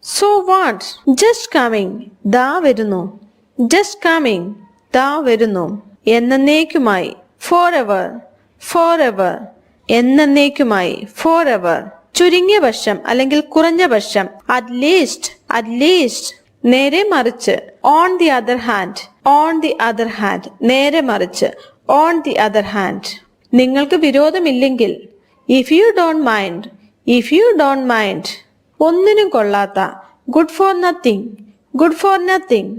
So what. Just coming. ദാ വരുന്നു. Just coming. ദാ വരുന്നു. എന്നേക്കുമായി. For ever. For ever. എന്നേക്കുമായി. Four ever. ചുരുങ്ങിയ പക്ഷം അല്ലെങ്കിൽ കുറഞ്ഞ പക്ഷം. At least. At least. നേരെ മറിച്ച്. On the other hand. On the other hand. നേരെ മറിച്ച്. On the other hand. നിങ്ങൾക്ക് വിരോധമില്ലെങ്കിൽ. If you don't mind. If you don't mind. ഒന്നിനും കൊള്ളാത്ത. Good for nothing. Good for nothing.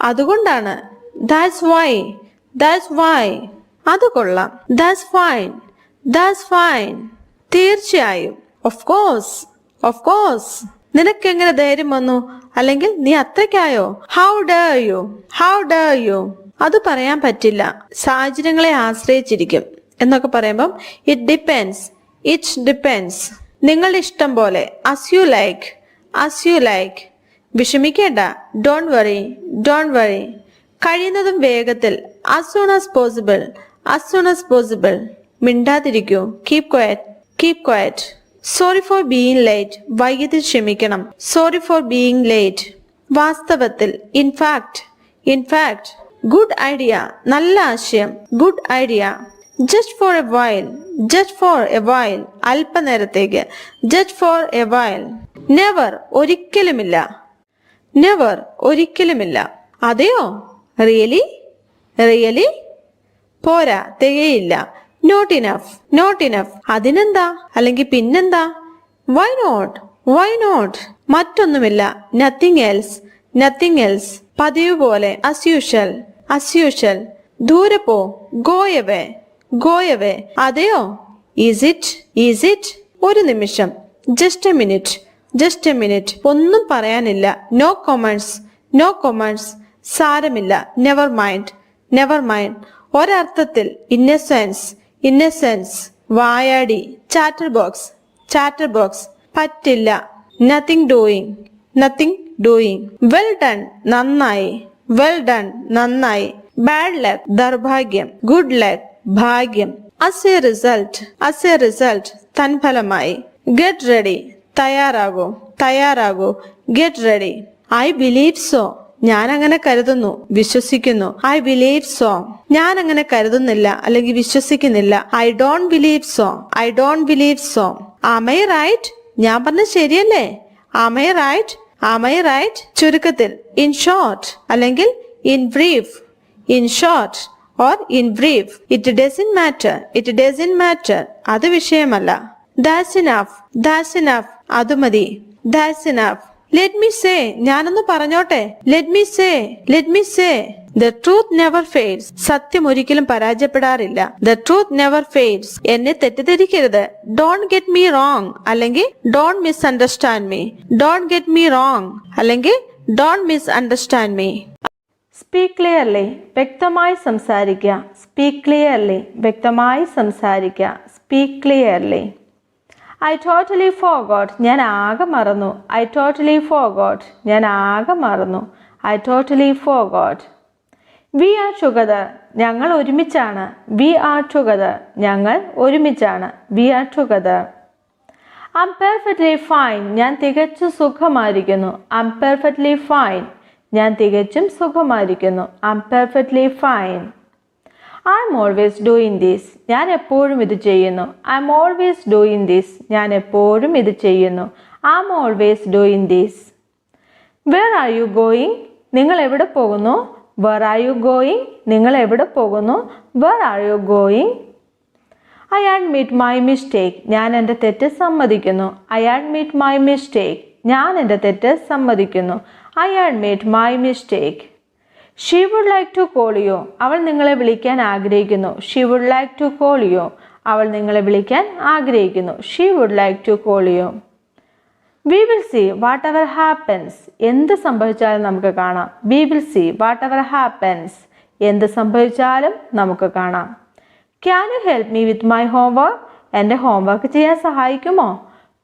അതുകൊണ്ടാണ്. That's why. That's why. അത് കൊള്ളാം. That's fine. That's fine. തീർച്ചയായും. Of course. Of course. നിനക്കെങ്ങനെ ധൈര്യം വന്നു? അല്ലെങ്കിൽ നീ അത്രയ്ക്കായോ? How dare you. How dare you. അത് പറയാൻ പറ്റില്ല. സാഹചര്യങ്ങളെ ആശ്രയിച്ചിരിക്കും എന്നൊക്കെ പറയുമ്പം ഇറ്റ് ഡിപ്പെൻസ്. It depends. നിങ്ങളുടെ ഇഷ്ടം പോലെ. As you like. As you like. വിഷമിക്കേണ്ട. Don't worry. Don't worry. കഴിയുന്നതും വേഗത്തിൽ. as soon as possible. as soon as possible. മിണ്ടാതിരിക്കൂ. Keep quiet. Keep quiet. Sorry for being late. വൈകിയതിൽ ക്ഷമിക്കണം. Sorry for being late. വാസ്തവത്തിൽ. In fact. Good idea. നല്ല ആശയം. Good idea. Just for a while. അല്പനേരത്തേക്ക്. Just for a while. Never. ഒരിക്കലുമില്ല. അതെയോ? Really? പോരാ, തികയില്ല. Not enough. അതിനെന്താ? അല്ലെങ്കിൽ പിന്നെന്താ? Why not? മറ്റൊന്നുമില്ല. Nothing else. പതിവ് പോലെ. As usual. ദൂരെ പോ. Go away. അതെയോ? Is it? ഒരു നിമിഷം. Just a minute. ഒന്നും പറയാനില്ല. No comments. സാരമില്ല. Never mind. ഒരർത്ഥത്തിൽ. Innocence. വായാടി. Chatterbox. പറ്റില്ല. Nothing doing. Well done. നന്നായി. Bad luck. ദൗർഭാഗ്യം. Good luck. ഭാഗ്യം. As a result. തൻഫലമായി. Get ready. തയ്യാറാകൂ. Get ready. I believe so. ഞാൻ അങ്ങനെ കരുതുന്നു, വിശ്വസിക്കുന്നു. I believe so. ഞാൻ അങ്ങനെ കരുതുന്നില്ല അല്ലെങ്കിൽ വിശ്വസിക്കുന്നില്ല. I don't believe so. Am I right? ഞാൻ പറഞ്ഞ ശരിയല്ലേ? Am I right? ചുരുക്കത്തിൽ. In short അല്ലെങ്കിൽ in brief. In short or in brief. It doesn't matter. അത് വിഷയമല്ല. That's enough. അത് മതി. That's enough. Let me say. ഞാനൊന്ന് പറഞ്ഞോട്ടെ. Let me say. The truth never fades. സത്യം ഒരിക്കലും പരാജയപ്പെടാറില്ല. The truth never fades. എന്നെ തെറ്റിദ്ധരിക്കരുത്. Don't get me wrong അല്ലെങ്കിൽ don't misunderstand me. Don't get me wrong അല്ലെങ്കിൽ don't misunderstand me. Speak clearly. വ്യക്തമായി സംസാരിക്കുക. Speak clearly. വ്യക്തമായി സംസാരിക്കുക. Speak clearly. I totally forgot. ഞാൻ ആകെ മറന്നു. I totally forgot. We are together. ഞങ്ങൾ ഒരുമിച്ചാണ്. We are together. ഞങ്ങൾ ഒരുമിച്ചാണ്. We are together. I'm perfectly fine. ഞാൻ തികച്ചും സുഖമായിരിക്കുന്നു. I'm perfectly fine. ഞാൻ തികച്ചും സുഖമായിരിക്കുന്നു. I'm perfectly fine. I'm always doing this. ഞാൻ എപ്പോഴും ഇത് ചെയ്യുന്നു. I'm always doing this. ഞാൻ എപ്പോഴും ഇത് ചെയ്യുന്നു. I'm always doing this. Where are you going? നിങ്ങൾ എവിടെ പോകുന്നു? Where are you going? നിങ്ങൾ എവിടെ പോകുന്നു? Where are you going? I admit my mistake. ഞാൻ എൻ്റെ തെറ്റ് സമ്മതിക്കുന്നു. I admit my mistake. ഞാൻ എൻ്റെ തെറ്റ് സമ്മതിക്കുന്നു. I admit my mistake. She would like to call you. അവൾ നിങ്ങളെ വിളിക്കാൻ ആഗ്രഹിക്കുന്നു. She would like to call you. അവൾ നിങ്ങളെ വിളിക്കാൻ ആഗ്രഹിക്കുന്നു. She would like to call you. We will see whatever happens. എന്ത് സംഭവിച്ചാലും നമുക്ക് കാണാം. We will see whatever happens. എന്ത് സംഭവിച്ചാലും നമുക്ക് കാണാം. Can you help me with my homework? എൻ്റെ ഹോംവർക്ക് ചെയ്യാൻ സഹായിക്കുമോ?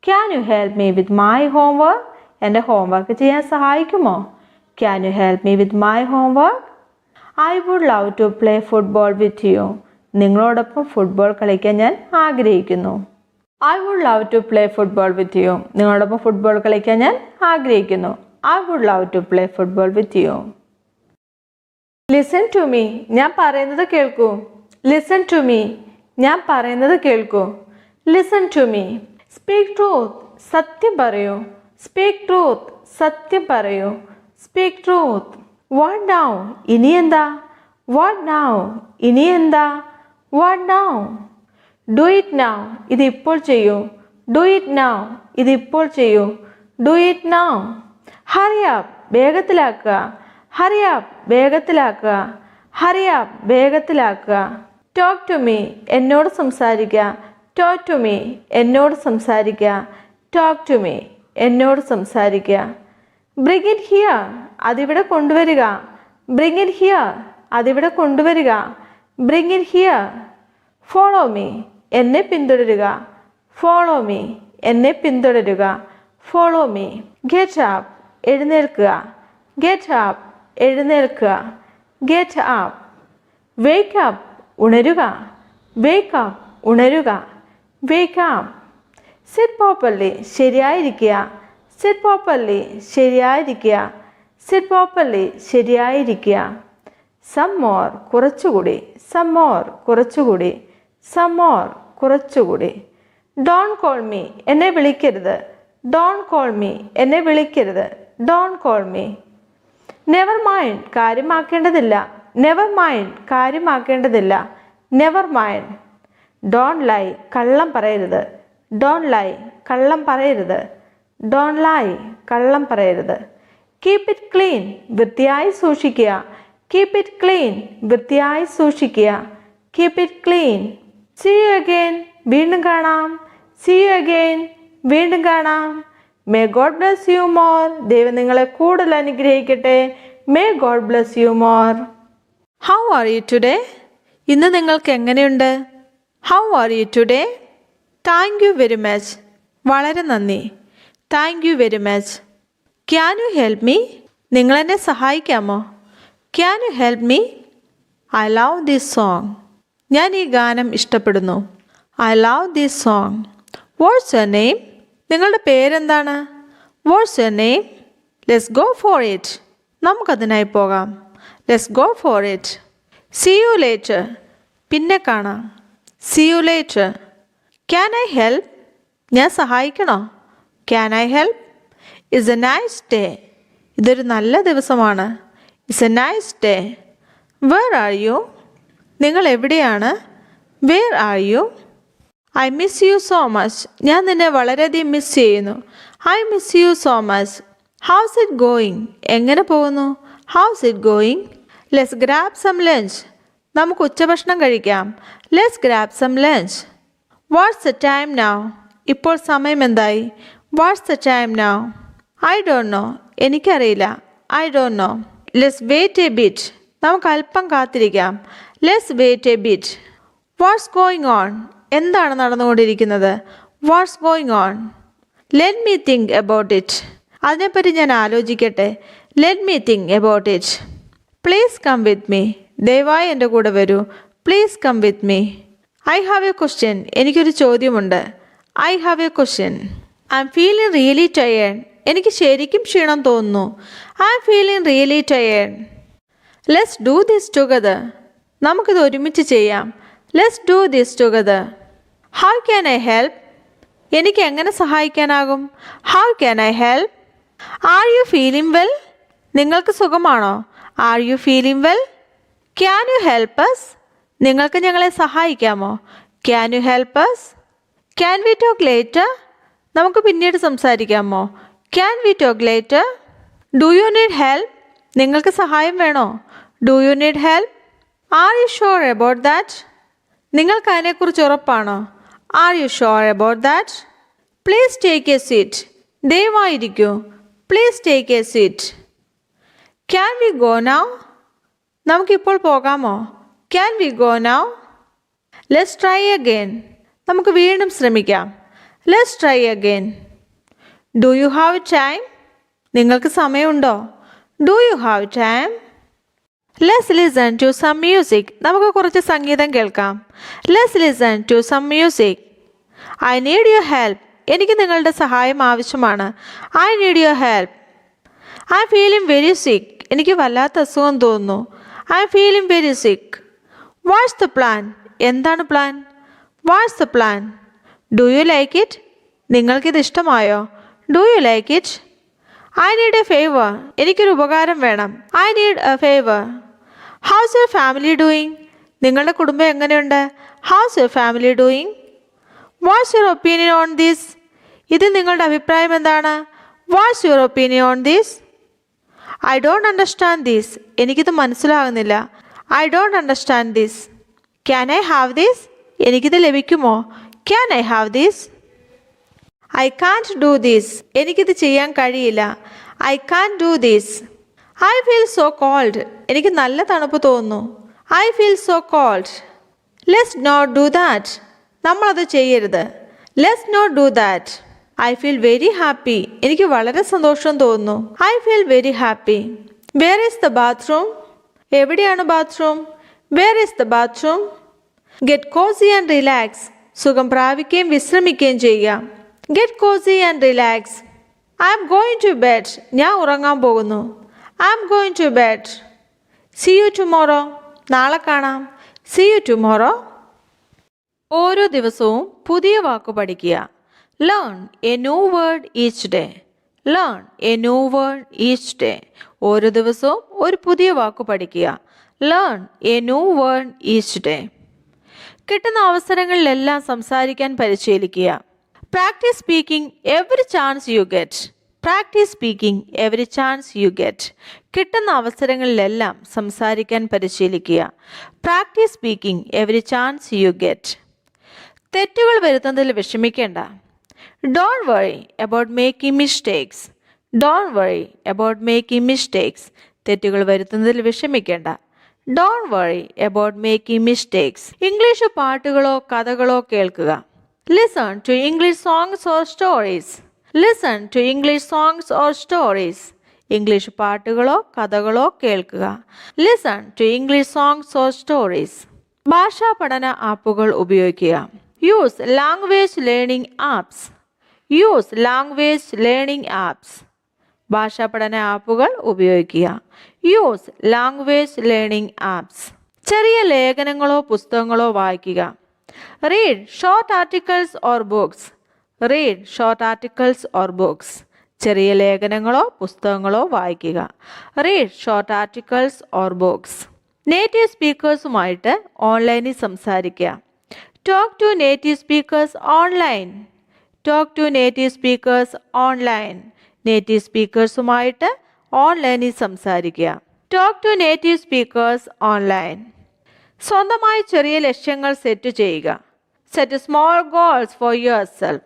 Can you help me with my homework? എൻ്റെ ഹോംവർക്ക് ചെയ്യാൻ സഹായിക്കുമോ? Can you help me with my homework? I would love to play football with you. നിങ്ങളോടൊപ്പം football കളിക്കാൻ ഞാൻ ആഗ്രഹിക്കുന്നു. I would love to play football with you. നിങ്ങളോടൊപ്പം football കളിക്കാൻ ഞാൻ ആഗ്രഹിക്കുന്നു. I would love to play football with you. Listen to me. ഞാൻ പറയുന്നത് കേൾക്കൂ. Listen to me. ഞാൻ പറയുന്നത് കേൾക്കൂ. Listen to me. Speak truth. സത്യം പറയൂ. Speak truth. സത്യം പറയൂ. Speak truth. What now? ഇനി എന്താ? What now? ഇനി എന്താ? What now? Do it now. ഇത് ഇപ്പോൾ ചെയ്യൂ. Do it now. ഇത് ഇപ്പോൾ ചെയ്യൂ. Do it now. Hurry up. വേഗത്തിലാക്കുക. Hurry up. വേഗത്തിലാക്കുക. Hurry up. വേഗത്തിലാക്കുക. Talk to me. എന്നോട് സംസാരിക്കുക. Talk to me. എന്നോട് സംസാരിക്കുക. Talk to me. എന്നോട് സംസാരിക്കുക. Bring it here. അതിവിടെ കൊണ്ടുവരിക. Bring it here. അതിവിടെ കൊണ്ടുവരിക. Bring it here. Follow me. എന്നെ പിന്തുടരുക. Follow me. എന്നെ പിന്തുടരുക. Follow me. Get up. എഴുന്നേൽക്കുക. Get up. എഴുന്നേൽക്കുക. Get up. Wake up. ഉണരുക. Wake up. ഉണരുക. Wake up. സിറ്റ് പ്രോപ്പർലി ശരിയായിരിക്കുക. സിറ്റ് പ്രോപ്പർലി ശരിയായിരിക്കുക. സിറ്റ് പ്രോപ്പർലി ശരിയായിരിക്കുക. സം മോർ കുറച്ചുകൂടി. സം മോർ കുറച്ചുകൂടി. സം മോർ കുറച്ചുകൂടി. ഡോൺ കോൾ മീ എന്നെ വിളിക്കരുത്. ഡോൺ കോൾ മീ എന്നെ വിളിക്കരുത്. Don't call me. Never mind കാര്യമാക്കേണ്ടതില്ല. നെവർ മൈൻഡ് കാര്യമാക്കേണ്ടതില്ല. Never mind. ഡോൺ ലൈ കള്ളം പറയരുത്. ഡോൺ ലൈ കള്ളം പറയരുത്. ഡോൺ ലൈ കള്ളം പറയരുത്. കീപ്പ് ഇറ്റ് ക്ലീൻ വൃത്തിയായി സൂക്ഷിക്കുക. കീപ്പ് ഇറ്റ് ക്ലീൻ വൃത്തിയായി സൂക്ഷിക്കുക. Keep it clean. See you again വീണ്ടും കാണാം. സീ യു അഗെയിൻ വീണ്ടും കാണാം. May God bless you more ദൈവം നിങ്ങളെ കൂടുതൽ അനുഗ്രഹിക്കട്ടെ. May God bless you more. How are you today? ഇന്ന് നിങ്ങൾക്ക് എങ്ങനെയുണ്ട്? How are you today? Thank you very much. വളരെ നന്ദി. Thank you very much. Can you help me? നിങ്ങളെന്നെ സഹായിക്കാമോ? Can you help me? I love this song. ഞാൻ ഈ ഗാനം ഇഷ്ടപ്പെടുന്നു. I love this song. What's your name? നിങ്ങളുടെ പേരെന്താണ്? What's your name? Let's go for it. നമുക്കതിനായി പോകാം. Let's go for it. See you later. പിന്നെ കാണാം. See you later. Can I help? ഞാൻ സഹായിക്കണോ? Can I help? It's a nice day. ഇതൊരു നല്ല ദിവസമാണ്. It's a nice day. Where are you? നിങ്ങൾ എവിടെയാണ്? Where are you? I miss you so much. ഞാൻ നിന്നെ വളരെയധികം മിസ് ചെയ്യുന്നു. I miss you so much. How's it going? എങ്ങനെ പോകുന്നു? How's it going? Let's grab some lunch. നമുക്ക് ഉച്ചഭക്ഷണം കഴിക്കാം. Let's grab some lunch. What's the time now? ഇപ്പോൾ സമയം എന്തായി? What's the time now? I don't know. എനിക്കറിയില്ല. I don't know. Let's wait a bit. നമുക്ക് അല്പം കാത്തിരിക്കാം. Let's wait a bit. What's going on? എന്താണ് നടന്നുകൊണ്ടിരിക്കുന്നത്? What's going on? Let me think about it. അതിനെപ്പറ്റി ഞാൻ ആലോചിക്കട്ടെ. Let me think about it. Please come with me. ദയവായി എൻ്റെ കൂടെ വരൂ. Please come with me. I have a question. എനിക്കൊരു ചോദ്യമുണ്ട്. I have a question. I am feeling really tired. എനിക്ക് ശരിക്കും ക്ഷീണം തോന്നുന്നു. I am feeling really tired. Let's do this together. നമുക്കിത് ഒരുമിച്ച് ചെയ്യാം. Let's do this together. How can I help? എനിക്ക് എങ്ങനെ സഹായിക്കാനാകും? How can I help? Are you feeling well? നിങ്ങൾക്ക് സുഖമാണോ? Are you feeling well? Can you help us? നിങ്ങൾക്ക് ഞങ്ങളെ സഹായിക്കാമോ? Can you help us? Can we talk later? നമുക്ക് പിന്നീട് സംസാരിക്കാമോ? Can we talk later? Do you need help? നിങ്ങൾക്ക് സഹായം വേണോ? Do you need help? Are you sure about that? നിങ്ങൾക്ക് അതിനെക്കുറിച്ച് ഉറപ്പാണോ? Are you sure about that? Please take a seat. ദയവായിരിക്കൂ. Please take a seat. Can we go now? നമുക്കിപ്പോൾ പോകാമോ? Can we go now? Let's try again. നമുക്ക് വീണ്ടും ശ്രമിക്കാം. Let's try again. Do you have time? നിങ്ങൾക്ക് സമയമുണ്ടോ? Do you have time? Let's listen to some music. നമുക്ക് കുറച്ച് സംഗീതം കേൾക്കാം. Let's listen to some music. I need your help. എനിക്ക് നിങ്ങളുടെ സഹായം ആവശ്യമാണ്. I need your help. I feeling very sick. എനിക്ക് വല്ലാത്ത അസുഖം തോന്നുന്നു. I feeling very sick. What's the plan? എന്താണ് plan? What's the plan? Do you like it? നിങ്ങൾക്കിത് ഇഷ്ടമായോ? Do you like it? I need a favour. എനിക്കൊരു ഉപകാരം വേണം. I need a favour. How's your family doing? നിങ്ങളുടെ കുടുംബം എങ്ങനെയുണ്ട്? How's your family doing? What's your opinion on this? ഇതിൽ നിങ്ങളുടെ അഭിപ്രായം എന്താണ്? What's your opinion on this? I don't understand this. എനിക്കിത് മനസ്സിലാകുന്നില്ല. I don't understand this. Can I have this? എനിക്കിത് ലഭിക്കുമോ? Can I have this? I can't do this. എനിക്കിത് ചെയ്യാൻ കഴിയില്ല. I can't do this. I feel so called. എനിക്ക് നല്ല തണുപ്പ് തോന്നുന്നു. I feel so cold. Let's not do that. നമ്മളത് ചെയ്യരുത്. Let's not do that. I feel very happy. എനിക്ക് വളരെ സന്തോഷം തോന്നുന്നു. I feel very happy. Where is the bathroom? എവിടെയാണ് bathroom? Where is the bathroom? Get cozy and relax. സുഖം പ്രാപിക്കുകയും വിശ്രമിക്കുകയും ചെയ്യുക. Get cozy and relax. I am going to bed. ഞാൻ ഉറങ്ങാൻ പോകുന്നു. I am going to bed. See you tomorrow. നാളെ കാണാം. See you tomorrow. ഓരോ ദിവസവും പുതിയ വാക്ക് പഠിക്കുക. Learn a new word each day. Learn a new word each day. ഓരോ ദിവസവും ഒരു പുതിയ വാക്ക് പഠിക്കുക. Learn a new word each day. കിട്ടുന്ന അവസരങ്ങളിലെല്ലാം സംസാരിക്കാൻ പരിശീലിക്കുക. Practice speaking every chance you get. Practice speaking every chance you get. കിട്ടുന്ന അവസരങ്ങളിലെല്ലാം സംസാരിക്കാൻ പരിശീലിക്കുക. Practice speaking every chance you get. തെറ്റുകൾ വരുത്തുന്നതിൽ വിഷമിക്കേണ്ട. Don't worry about making mistakes. Don't worry about making mistakes. തെറ്റുകൾ വരുത്തുന്നതിൽ വിഷമിക്കേണ്ട. Don't worry about making mistakes. English പാട്ടുകളോ കഥകളോ കേൾക്കുക. Listen to English songs or stories. Listen to English songs or stories. English പാട്ടുകളോ കഥകളോ കേൾക്കുക. Listen to English songs or stories. ഭാഷാ പഠന ആപ്പുകൾ ഉപയോഗിക്കുക. Use language learning apps. Use language learning apps. ഭാഷാ പഠന ആപ്പുകൾ ഉപയോഗിക്കുക. Use language learning apps. ചെറിയ ലേഖനങ്ങളോ പുസ്തകങ്ങളോ വായിക്കുക. Read short articles or books. Read short articles or books. ചെറിയ ലേഖനങ്ങളോ പുസ്തകങ്ങളോ വായിക്കുക. Read short articles or books. Native സ്പീക്കേഴ്സുമായിട്ട് ഓൺലൈനിൽ സംസാരിക്കുക. Talk to native speakers online. Talk to native speakers online. Native സ്പീക്കേഴ്സുമായിട്ട് ഓൺലൈനിൽ സംസാരിക്കുക. Talk to native speakers online. സ്വന്തമായി ചെറിയ ലക്ഷ്യങ്ങൾ സെറ്റ് ചെയ്യുക. Set small goals for yourself.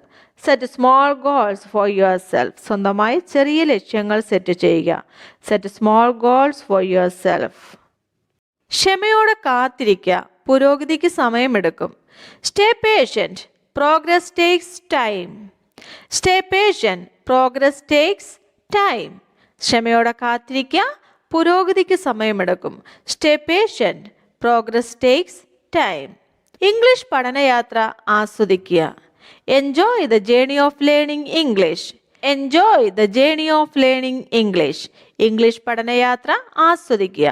Set small goals for yourself. സ്വന്തമായി ചെറിയ ലക്ഷ്യങ്ങൾ സെറ്റ് ചെയ്യുക. Set small goals for yourself. ക്ഷമയോടെ കാത്തിരിക്കുക. പുരോഗതിക്ക് സമയമെടുക്കും. Stay patient. Progress takes time. Stay patient. Progress takes time. ക്ഷമയോടെ കാത്തിരിക്കുക. പുരോഗതിക്ക് സമയമെടുക്കും. Stay patient. Progress takes time. English പഠനയാത്ര ആസ്വദിക്കുക. Enjoy the journey of learning English. Enjoy the journey of learning English. English പഠനയാത്ര ആസ്വദിക്കുക.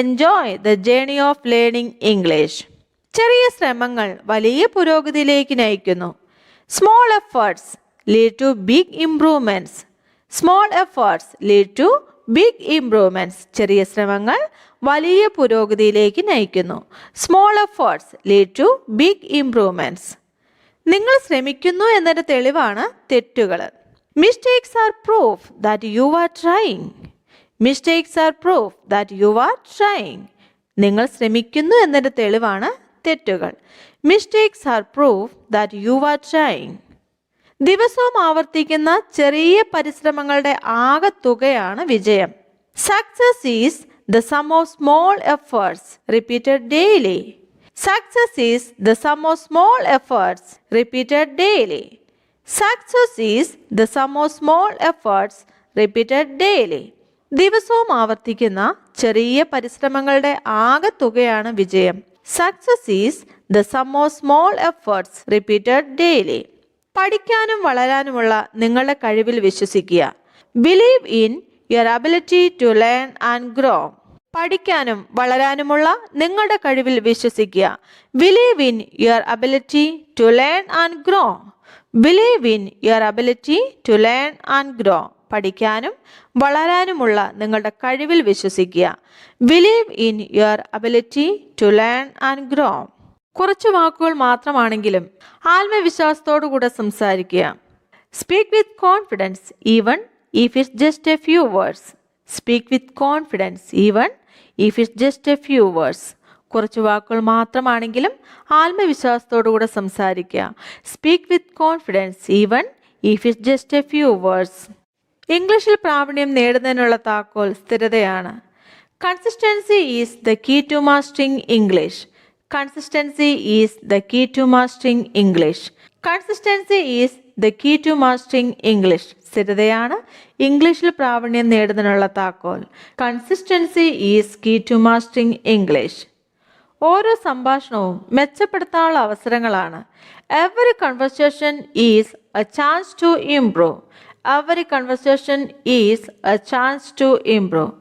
Enjoy the journey of learning English. ചെറിയ ശ്രമങ്ങൾ വലിയ പുരോഗതിയിലേക്ക് നയിക്കുന്നു. Small efforts lead to big improvements. Small efforts lead to big improvements. ചെറിയ ശ്രമങ്ങൾ വലിയ പുരോഗതിയിലേക്ക് നയിക്കുന്നു. Small efforts lead to big improvements. നിങ്ങൾ ശ്രമിക്കുന്നു എന്നതിന്റെ തെളിവാണ് തെറ്റുകൾ. Mistakes are proof that you are trying. Mistakes are proof that you are trying. നിങ്ങൾ ശ്രമിക്കുന്നു എന്നതിന്റെ തെളിവാണ് തെറ്റുകൾ. Mistakes are proof that you are trying. ദിവസവും ആവർത്തിക്കുന്ന ചെറിയ പരിശ്രമങ്ങളുടെ ആകെത്തുകയാണ് വിജയം. Success is the sum of small efforts repeated daily. Success is the sum of small efforts repeated daily. Success is the sum of small efforts repeated daily. ദിവസവും ആവർത്തിക്കുന്ന ചെറിയ പരിശ്രമങ്ങളുടെ ആകെത്തുകയാണ് വിജയം. Success is the sum of small efforts repeated daily. പഠിക്കാനും വളരാനുമുള്ള നിങ്ങളുടെ കഴിവിൽ വിശ്വസിക്കുക. Believe in your ability to learn and grow. പഠിക്കാനും വളരാനുമുള്ള നിങ്ങളുടെ കഴിവിൽ വിശ്വസിക്കുക. Believe in your ability to learn and grow. Believe in your ability to learn and grow. പഠിക്കാനും വളരാനുമുള്ള നിങ്ങളുടെ കഴിവിൽ വിശ്വസിക്കുക. Believe in your ability to learn and grow. കുറച്ച് വാക്കുകൾ മാത്രമാണെങ്കിലും ആത്മവിശ്വാസത്തോടുകൂടെ സംസാരിക്കുക. Speak with confidence even if it's just a few words. Speak with confidence even if it's just a few words. കുറച്ച് വാക്കുകൾ മാത്രമാണെങ്കിലും ആത്മവിശ്വാസത്തോടുകൂടെ സംസാരിക്കുക. Speak with confidence even if it's just a few words. ഇംഗ്ലീഷിൽ പ്രാവീണ്യം നേടുന്നതിനുള്ള താക്കോൽ സ്ഥിരതയാണ്. Consistency is the key to mastering English. Consistency is the key to mastering English. Consistency is the key to mastering English. സ്ഥിരതയാണ് ഇംഗ്ലീഷിൽ പ്രാവീണ്യം നേടുന്നതിനുള്ള താക്കോൽ. Consistency is key to mastering English. ഓരോ സംഭാഷണവും മെച്ചപ്പെടുത്താനുള്ള അവസരങ്ങളാണ്. Every conversation is a chance to improve. Every conversation is a chance to improve.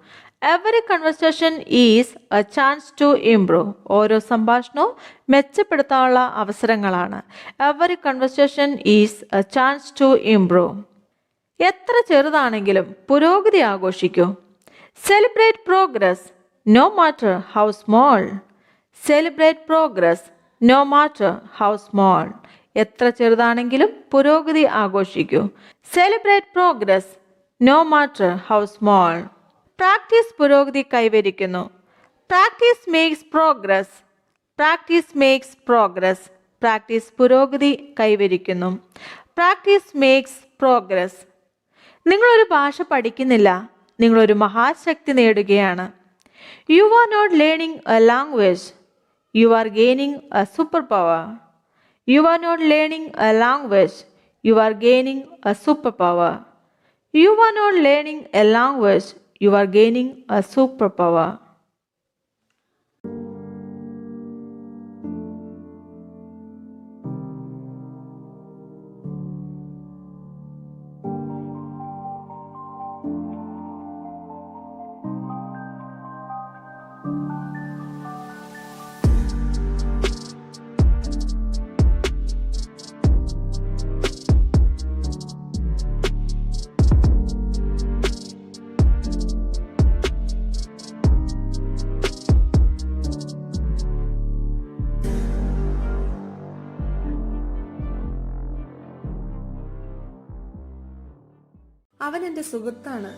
Every conversation is a chance to improve. ഓരോ സംഭാഷണവും മെച്ചപ്പെടുത്താനുള്ള അവസരങ്ങളാണ്. Every conversation is a chance to improve. എത്ര ചെറുതാണെങ്കിലും പുരോഗതി ആഘോഷിക്കൂ. Celebrate progress, no matter how small. Celebrate progress, no matter how small. എത്ര ചെറുതാണെങ്കിലും പുരോഗതി ആഘോഷിക്കൂ. Celebrate progress, no matter how small. Practice പുരോഗതി കൈവരിക്കുന്നു. Practice makes progress. Practice makes progress. Practice പുരോഗതി കൈവരിക്കുന്നു. Practice makes progress. നിങ്ങളൊരു ഭാഷ പഠിക്കുന്നില്ല, നിങ്ങളൊരു മഹാശക്തി നേടുകയാണ്. You are not learning a language, you are gaining a super power. You are not learning a language, you are gaining a super power. You are not learning a language, you are gaining a superpower. അവൻ എന്റെ സുഹൃത്താണ്.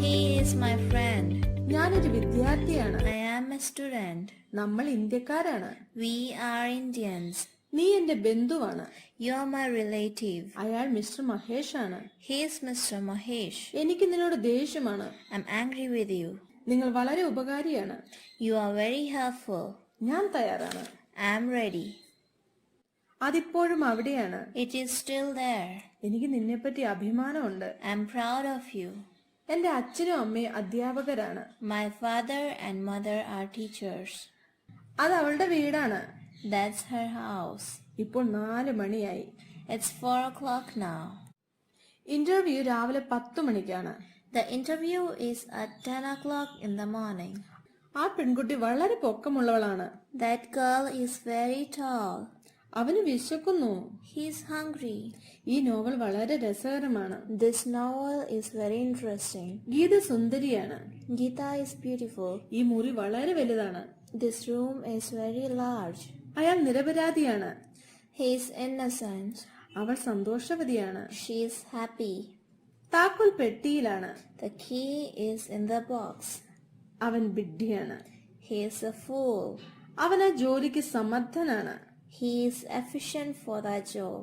He is my friend. ഞാനൊരു വിദ്യാർത്ഥിയാണ്. I am a student. നമ്മൾ ഇന്ത്യക്കാരാണ്. We are Indians. നീ എന്റെ ബന്ധുവാണ്. You are my relative. അയാൾ mister Mahesh ആണ്. He is Mr. Mahesh. എനിക്ക് നിന്നോട് ദേഷ്യമാണ്. I'm angry with you. നിങ്ങൾ വളരെ ഉപകാരിയാണ്. You are very helpful. ഞാൻ തയ്യാറാണ്. I am ready. അതിപ്പോഴും അവിടെയാണ്. It is still there. എനിക്ക് നിന്നെപ്പറ്റി അഭിമാനമുണ്ട്. I am proud of you. എന്റെ അച്ഛനും അമ്മയും അധ്യാപകരാണ്. My father and mother are teachers. അത് അവളുടെ വീടാണ്. That's her house. ഇപ്പോൾ 4 മണിയായി. It's 4 o'clock now. ഇന്റർവ്യൂ രാവിലെ 10 മണിക്കാണ്. The interview is at 10 o'clock in the morning. ആ പെൺകുട്ടി വളരെ പൊക്കമുള്ളവളാണ്. That girl is very tall. അവന് വിശക്കുന്നു. He is hungry. ഈ നോവൽ വളരെ രസകരമാണ്. This novel is very interesting. Geetha സുന്ദരിയാണ്. Geeta is beautiful. ഈ മുറി വളരെ വലുതാണ്. This room is very large. അയാൾ നിരപരാധിയാണ്. He is innocent. അവൾ സന്തോഷവതിയാണ്. She is happy. താക്കോൽ പെട്ടിയിലാണ്. The key is in the box. അവൻ വിഡ്ഢിയാണ്. He is a fool. അവൻ ആ ജോലിക്ക് സമർത്ഥനാണ്. He is efficient for that job.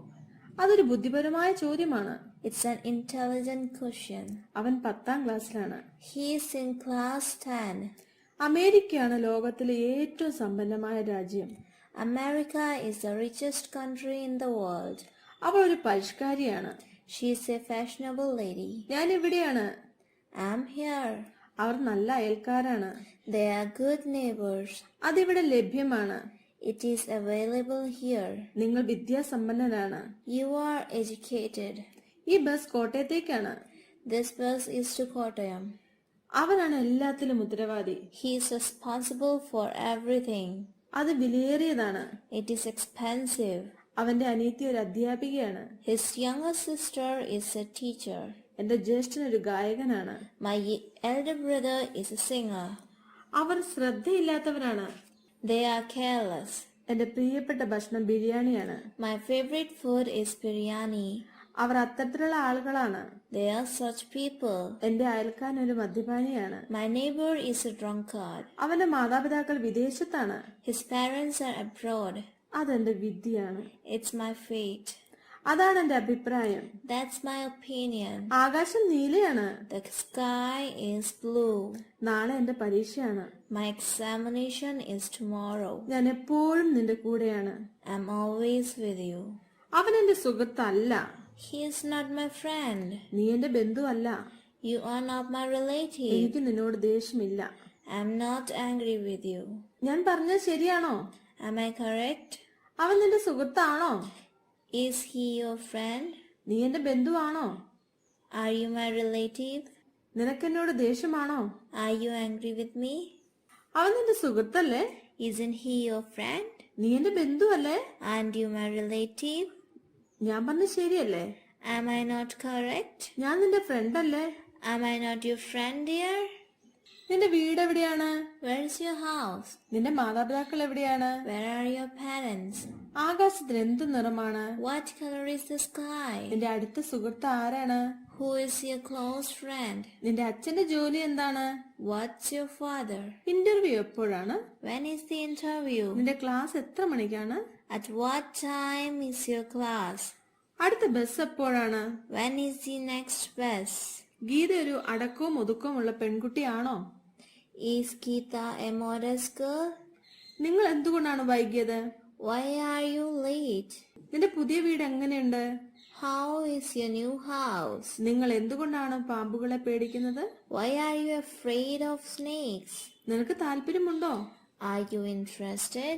അതൊരു ബുദ്ധിപരമായ ചോദ്യമാണ്. It's an intelligent question. അവൻ 10ാം ക്ലാസ്സിലാണ്. He is in class 10. അമേരിക്കയാണ് ലോകത്തിലെ ഏറ്റവും സമ്പന്നമായ രാജ്യം. America is the richest country in the world. അവൾ ഒരു പരിഷ്കാരിയാണ്. She is a fashionable lady. ഞാൻ ഇവിടെയാണ്. I am here. അവർ നല്ല അയൽക്കാരാണ്. They are good neighbors. അതിവിടെ ലഭ്യമാണ്. It is available here. നിങ്ങൾ വിദ്യാസമ്പന്നരാണ്. You are educated. ഈ bus കോട്ടയത്തേക്കാണ്. This bus is to Kottayam. അവനാണ് എല്ലാത്തിലും ഉത്തരവാദി. He is responsible for everything. അത് വിലയേറിയതാണ്. It is expensive. അവന്റെ അനിയത്തി ഒരു അധ്യാപികയാണ്. His younger sister is a teacher. എന്റെ ജ്യേഷ്ഠൻ ഒരു ഗായകനാണ്. My elder brother is a singer. Our ശ്രദ്ധയില്ലാത്തവരാണ്. They are careless. എന്റെ പ്രിയപ്പെട്ട ഭക്ഷണം ബിരിയാണിയാണ്. My favorite food is biryani. അവർ അത്തരത്തിലുള്ള ആളുകളാണ്. They are such people. എന്റെ അയൽക്കാരൻ ഒരു മദ്യപാനിയാണ്. My neighbor is a drunkard. അവന്റെ മാതാപിതാക്കൾ വിദേശത്താണ്. His parents are abroad. അതെന്റെ വിധിയാണ്. It's my fate. അതാണ് എന്റെ അഭിപ്രായം. That's my opinion. ആകാശം നീലയാണ്. The sky is blue. നാളെ എന്റെ പരീക്ഷയാണ്. My examination is tomorrow. ഞാൻ എപ്പോഴും നിന്റെ കൂടെയാണ്. I'm always with you. അവൻ എന്റെ സുഹൃത്തല്ല. He is not my friend. നീ എന്റെ ബന്ധുവല്ല. You are not my relative. എനിക്ക് നിന്നോട് ദേഷ്യമില്ല. I'm not angry with you. ഞാൻ പറഞ്ഞത് ശരിയാണോ? Am I correct? അവൻ നിന്റെ സുഹൃത്താണോ? Is he your friend? നീ എന്റെ ബന്ധുവാണോ? Are you my relative? നിനക്കെന്നോട് ദേഷ്യമാണോ? Are you angry with me? അവൻ നിന്റെ സുഹൃത്തല്ലേ? Isn't he your friend? നീ എന്റെ ബന്ധുവല്ലേ? And you my relative? ഞാൻ പറഞ്ഞ ശരിയല്ലേ? Am I not correct? ഞാൻ നിന്റെ ഫ്രണ്ട് അല്ലേ? Am I not your friend, dear? നിന്റെ വീട് എവിടെയാണ്? Where is your house? നിന്റെ മാതാപിതാക്കൾ എവിടെയാണ്? Where are your parents? ആകാശത്തിന് എന്ത് നിറമാണ്? What color is the sky? നിന്റെ അടുത്ത സുഹൃത്ത് ആരാണ്? Who is your close friend? നിന്റെ അച്ഛന്റെ ജോലി എന്താണ്? What's your father? ഇന്റർവ്യൂ എപ്പോഴാണ്? When is the interview? നിന്റെ ക്ലാസ് എത്ര മണിക്കാണ്? At what time is your class? അടുത്ത ബസ് എപ്പോഴാണ്? When is the next bus? Geetha ഒരു അടക്കവും ഒതുക്കവും ഉള്ള പെൺകുട്ടിയാണോ? Is Geeta a modest girl? നിങ്ങൾ എന്തുകൊണ്ടാണ് വൈകിയത്? Why are you late? നിന്റെ പുതിയ വീട് എങ്ങനെയുണ്ട്? How is your new house? നിങ്ങൾ എന്തുകൊണ്ടാണ് പാമ്പുകളെ പേടിക്കുന്നത്? Why are you afraid of snakes? നിനക്ക് താല്പര്യമുണ്ടോ? Are you interested?